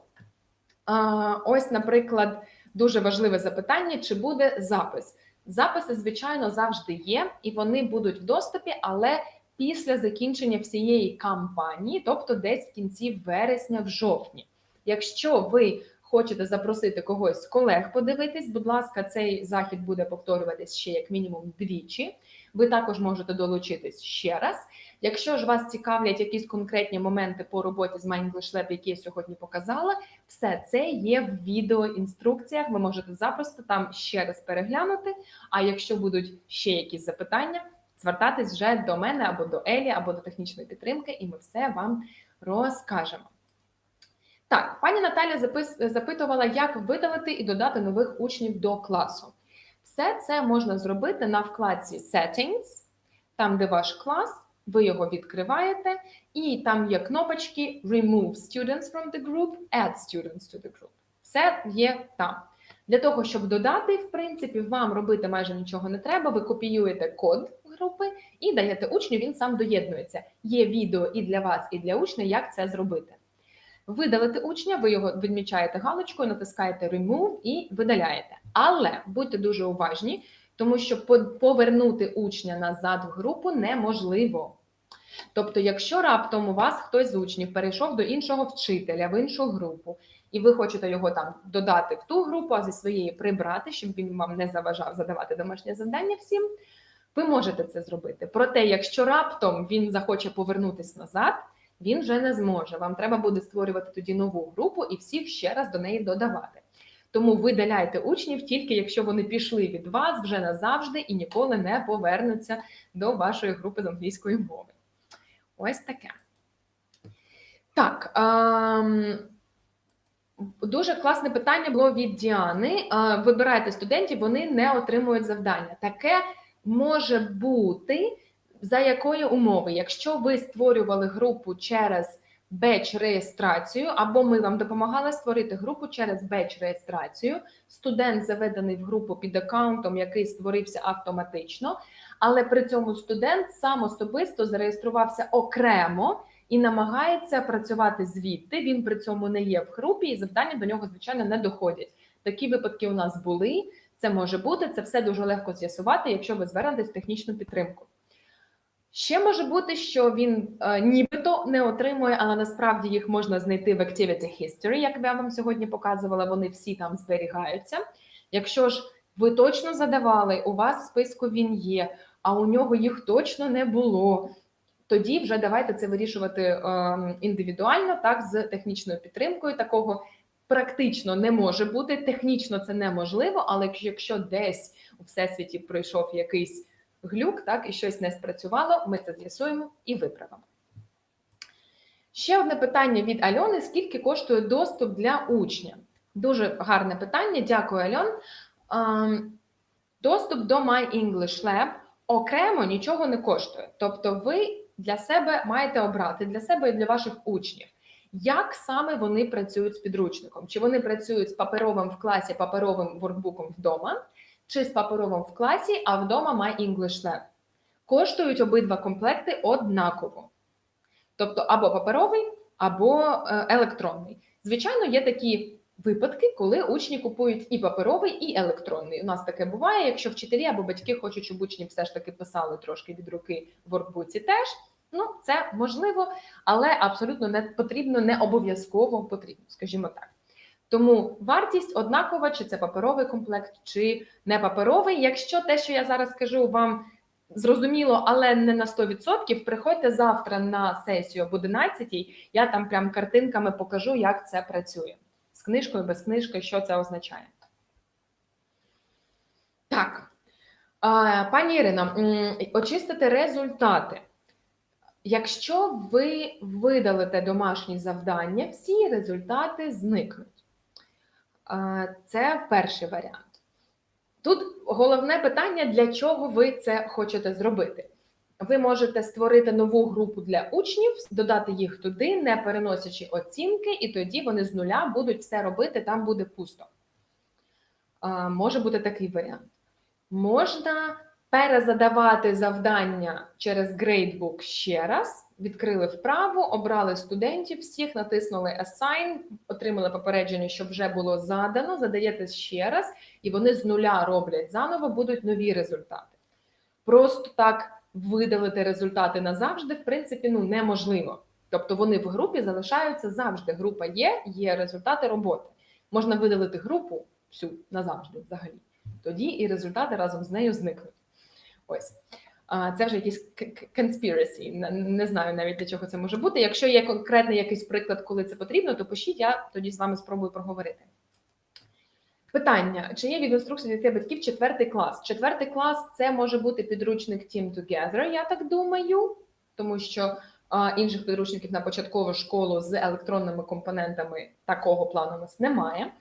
Ось, наприклад, дуже важливе запитання, чи буде запис. Записи, звичайно, завжди є, і вони будуть в доступі, але після закінчення всієї кампанії, тобто десь в кінці вересня, в жовтні. Якщо ви хочете запросити когось з колег подивитись, будь ласка, цей захід буде повторюватись ще як мінімум двічі. Ви також можете долучитись ще раз. Якщо ж вас цікавлять якісь конкретні моменти по роботі з MyEnglishLab, які я сьогодні показала, все це є в відеоінструкціях, ви можете запросто там ще раз переглянути, а якщо будуть ще якісь запитання, звертатись вже до мене або до Елі, або до технічної підтримки, і ми все вам розкажемо. Так, пані Наталя запитувала, як видалити і додати нових учнів до класу. Все це можна зробити на вкладці Settings, там, де ваш клас, ви його відкриваєте, і там є кнопочки Remove Students from the Group, Add Students to the Group. Все є там. Для того, щоб додати, в принципі, вам робити майже нічого не треба, ви копіюєте код групи і даєте учню, він сам доєднується. Є відео і для вас, і для учня, як це зробити. Видалити учня, ви його відмічаєте галочкою, натискаєте Remove і видаляєте. Але будьте дуже уважні, тому що повернути учня назад в групу неможливо. Тобто, якщо раптом у вас хтось з учнів перейшов до іншого вчителя, в іншу групу, і ви хочете його там додати в ту групу, а зі своєї прибрати, щоб він вам не заважав задавати домашнє завдання всім, ви можете це зробити. Проте, якщо раптом він захоче повернутися назад, він вже не зможе. Вам треба буде створювати тоді нову групу і всіх ще раз до неї додавати. Тому видаляйте учнів тільки, якщо вони пішли від вас вже назавжди і ніколи не повернуться до вашої групи з англійської мови. Ось таке. Так, дуже класне питання було від Діани. Вибирайте студентів, вони не отримують завдання. Таке може бути за якої умови? Якщо ви створювали групу через бедж-реєстрацію, або ми вам допомагали створити групу через бедж-реєстрацію, студент заведений в групу під аккаунтом, який створився автоматично, але при цьому студент сам особисто зареєструвався окремо і намагається працювати звідти, він при цьому не є в групі, і завдання до нього, звичайно, не доходять. Такі випадки у нас були, це може бути, це все дуже легко з'ясувати, якщо ви звернетесь в технічну підтримку. Ще може бути, що він нібито не отримує, але насправді їх можна знайти в Activity History, як я вам сьогодні показувала, вони всі там зберігаються. Якщо ж ви точно задавали, у вас в списку він є, а у нього їх точно не було, тоді вже давайте це вирішувати індивідуально, так, з технічною підтримкою. Такого практично не може бути, технічно це неможливо, але якщо десь у всесвіті пройшов якийсь глюк, так, і щось не спрацювало, ми це з'ясуємо і виправимо. Ще одне питання від Альони. Скільки коштує доступ для учня? Дуже гарне питання. Дякую, Альон. Доступ до MyEnglishLab окремо нічого не коштує. Тобто ви для себе маєте обрати, для себе і для ваших учнів, як саме вони працюють з підручником. Чи вони працюють з паперовим в класі, паперовим воркбуком вдома, чи з паперовим в класі, а вдома MyEnglishLab. Коштують обидва комплекти однаково. Тобто або паперовий, або електронний. Звичайно, є такі випадки, коли учні купують і паперовий, і електронний. У нас таке буває, якщо вчителі або батьки хочуть, щоб учні все ж таки писали трошки від руки в воркбуці теж. Ну, це можливо, але абсолютно не потрібно, не обов'язково потрібно, скажімо так. Тому вартість однакова, чи це паперовий комплект, чи не паперовий. Якщо те, що я зараз скажу, вам зрозуміло, але не на 100%, приходьте завтра на сесію об 11-й, я там прям картинками покажу, як це працює. З книжкою, без книжки, що це означає. Так, пані Ірино, очистити результати. Якщо ви видалите домашні завдання, всі результати зникнуть. Це перший варіант. Тут головне питання, для чого ви це хочете зробити. Ви можете створити нову групу для учнів, додати їх туди, не переносячи оцінки, і тоді вони з нуля будуть все робити, там буде пусто. Може бути такий варіант. Можна перезадавати завдання через грейдбук ще раз, відкрили вправу, обрали студентів всіх, натиснули Assign, отримали попередження, що вже було задано, задаєте ще раз, і вони з нуля роблять заново, будуть нові результати. Просто так видалити результати назавжди, в принципі, неможливо. Тобто вони в групі залишаються завжди. Група є результати роботи. Можна видалити групу всю назавжди взагалі. Тоді і результати разом з нею зникнуть. Ось. Це вже якийсь conspiracy. Не знаю навіть, для чого це може бути. Якщо є конкретний якийсь приклад, коли це потрібно, то пишіть, я тоді з вами спробую проговорити. Питання. Чи є відеоінструкція для батьків 4 клас? 4 клас – це може бути підручник Team Together, я так думаю, тому що інших підручників на початкову школу з електронними компонентами такого плану у нас немає.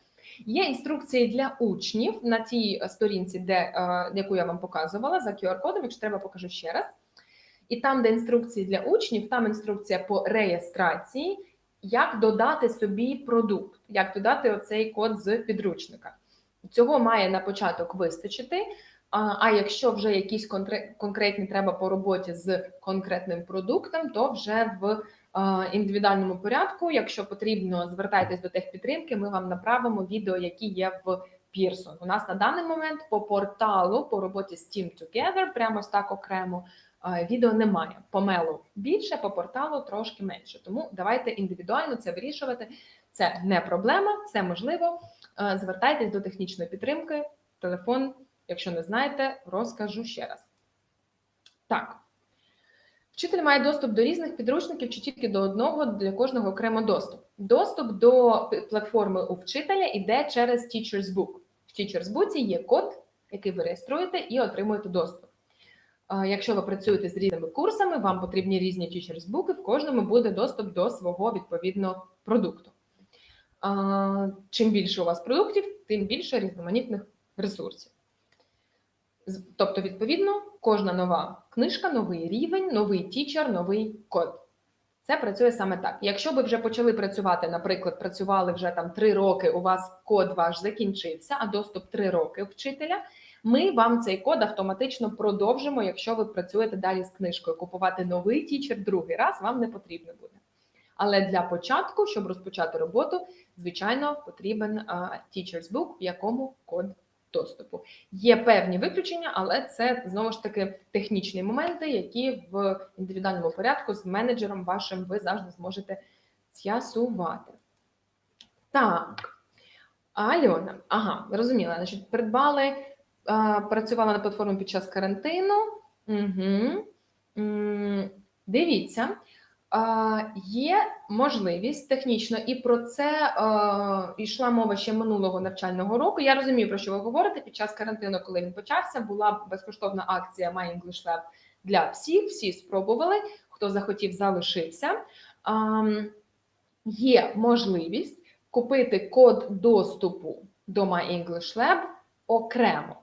Є інструкції для учнів на тій сторінці, яку я вам показувала, за QR-кодом, якщо треба, покажу ще раз. І там, де інструкції для учнів, там інструкція по реєстрації, як додати собі продукт, як додати оцей код з підручника. Цього має на початок вистачити, а якщо вже якісь конкретні треба по роботі з конкретним продуктом, то вже в індивідуальному порядку, якщо потрібно, звертайтесь до техпідтримки, ми вам направимо відео, які є в Pearson. У нас на даний момент по порталу, по роботі з Team Together, прямо ось так окремо, відео немає. По MEL більше, по порталу трошки менше. Тому давайте індивідуально це вирішувати. Це не проблема, це можливо. Звертайтесь до технічної підтримки. Телефон, якщо не знаєте, розкажу ще раз. Так. Вчитель має доступ до різних підручників чи тільки до одного, для кожного окремо доступ. Доступ до платформи у вчителя йде через Teacher's Book. В Teacher's Book є код, який ви реєструєте і отримуєте доступ. Якщо ви працюєте з різними курсами, вам потрібні різні Teacher's Book, в кожному буде доступ до свого відповідного продукту. Чим більше у вас продуктів, тим більше різноманітних ресурсів. Тобто, відповідно, кожна нова книжка, новий рівень, новий тічер, новий код. Це працює саме так. Якщо ви вже почали працювати, наприклад, працювали вже там 3 роки, у вас код ваш закінчився, а доступ 3 роки у вчителя, ми вам цей код автоматично продовжимо, якщо ви працюєте далі з книжкою. Купувати новий тічер другий раз вам не потрібно буде. Але для початку, щоб розпочати роботу, звичайно, потрібен Teacher's Book, в якому код доступу. Є певні виключення, але це, знову ж таки, технічні моменти, які в індивідуальному порядку з менеджером вашим ви завжди зможете з'ясувати. Так, Альона, розуміла, значить, придбали, працювала на платформі під час карантину. Дивіться, є можливість технічно, і про це йшла мова ще минулого навчального року. Я розумію, про що ви говорите. Під час карантину, коли він почався, була безкоштовна акція MyEnglishLab для всіх. Всі спробували, хто захотів, залишився. Є можливість купити код доступу до MyEnglishLab окремо.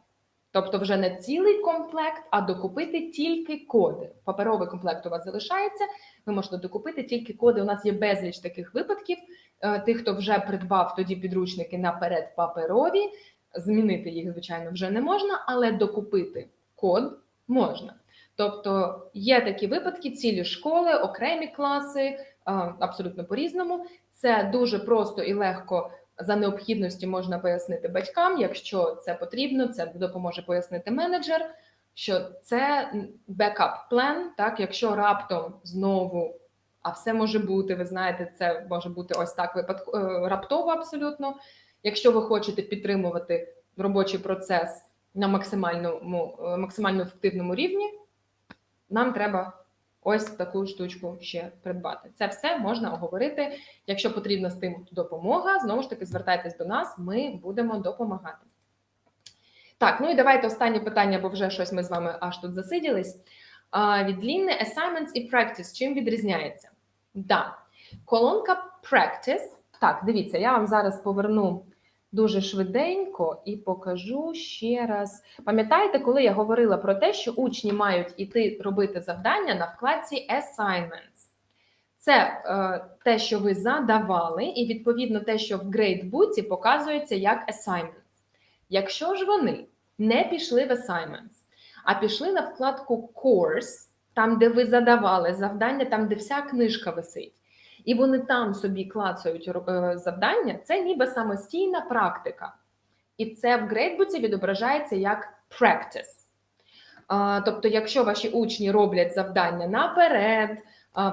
Тобто вже не цілий комплект, а докупити тільки коди. Паперовий комплект у вас залишається, ви можете докупити тільки коди. У нас є безліч таких випадків. Тих, хто вже придбав тоді підручники наперед паперові, змінити їх, звичайно, вже не можна, але докупити код можна. Тобто є такі випадки, цілі школи, окремі класи, абсолютно по-різному. Це дуже просто і легко за необхідності можна пояснити батькам, якщо це потрібно, це допоможе пояснити менеджер, що це backup plan, так, якщо раптом знову, а все може бути, ви знаєте, це може бути ось так раптово абсолютно, якщо ви хочете підтримувати робочий процес на максимально ефективному рівні, нам треба ось таку штучку ще придбати. Це все можна оговорити. Якщо потрібна з тим допомога, знову ж таки, звертайтесь до нас, ми будемо допомагати. Так, ну і давайте останнє питання, бо вже щось ми з вами аж тут засиділись. Від Лінни, assignments і practice, чим відрізняється? Да. Колонка practice. Так, дивіться, я вам зараз поверну дуже швиденько і покажу ще раз. Пам'ятаєте, коли я говорила про те, що учні мають іти робити завдання на вкладці Assignments? Це те, що ви задавали, і, відповідно, те, що в грейдбуці показується як Assignments. Якщо ж вони не пішли в Assignments, а пішли на вкладку Course, там, де ви задавали завдання, там, де вся книжка висить, і вони там собі клацають завдання, це ніби самостійна практика. І це в грейдбуці відображається як practice. Тобто, якщо ваші учні роблять завдання наперед,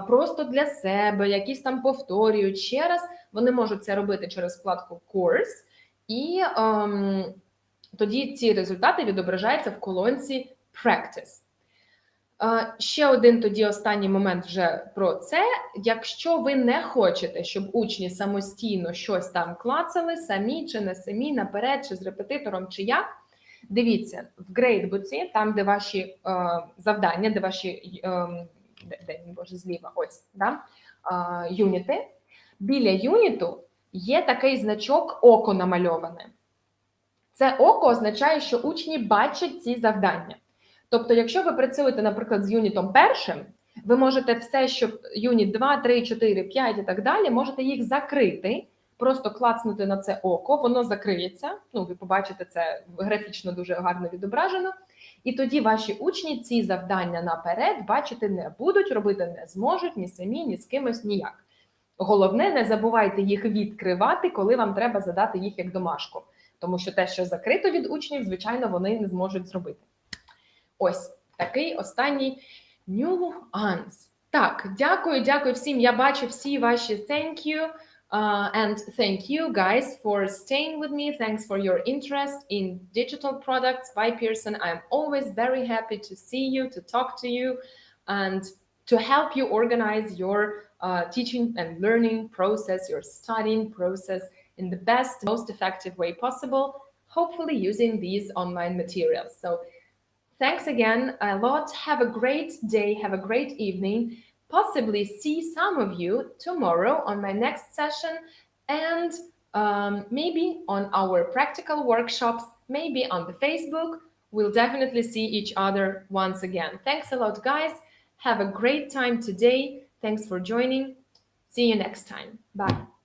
просто для себе, якісь там повторюють ще раз, вони можуть це робити через вкладку Course, і тоді ці результати відображаються в колонці Practice. Ще один тоді останній момент вже про це. Якщо ви не хочете, щоб учні самостійно щось там клацали, самі чи не самі, наперед, чи з репетитором, чи як, дивіться, в грейдбуці, там, де ваші завдання, де ваші, зліва, ось, да, юніти, біля юніту є такий значок «Око» намальоване. Це око означає, що учні бачать ці завдання. Тобто, якщо ви працюєте, наприклад, з юнітом першим, ви можете все, що юніт 2, 3, 4, 5 і так далі, можете їх закрити, просто клацнути на це око, воно закриється, ну, ви побачите це графічно дуже гарно відображено, і тоді ваші учні ці завдання наперед бачити не будуть, робити не зможуть ні самі, ні з кимось, ніяк. Головне, не забувайте їх відкривати, коли вам треба задати їх як домашку, тому що те, що закрито від учнів, звичайно, вони не зможуть зробити. Ось такий останній нюанс. Так, дякую всім. Я бачу всі ваші thank you. And thank you guys for staying with me. Thanks for your interest in digital products by Pearson. I'm always very happy to see you, to talk to you, and to help you organize your teaching and learning process, your studying process in the best, most effective way possible, hopefully using these online materials. So thanks again a lot. Have a great day. Have a great evening. Possibly see some of you tomorrow on my next session and maybe on our practical workshops, maybe on the Facebook. We'll definitely see each other once again. Thanks a lot, guys. Have a great time today. Thanks for joining. See you next time. Bye.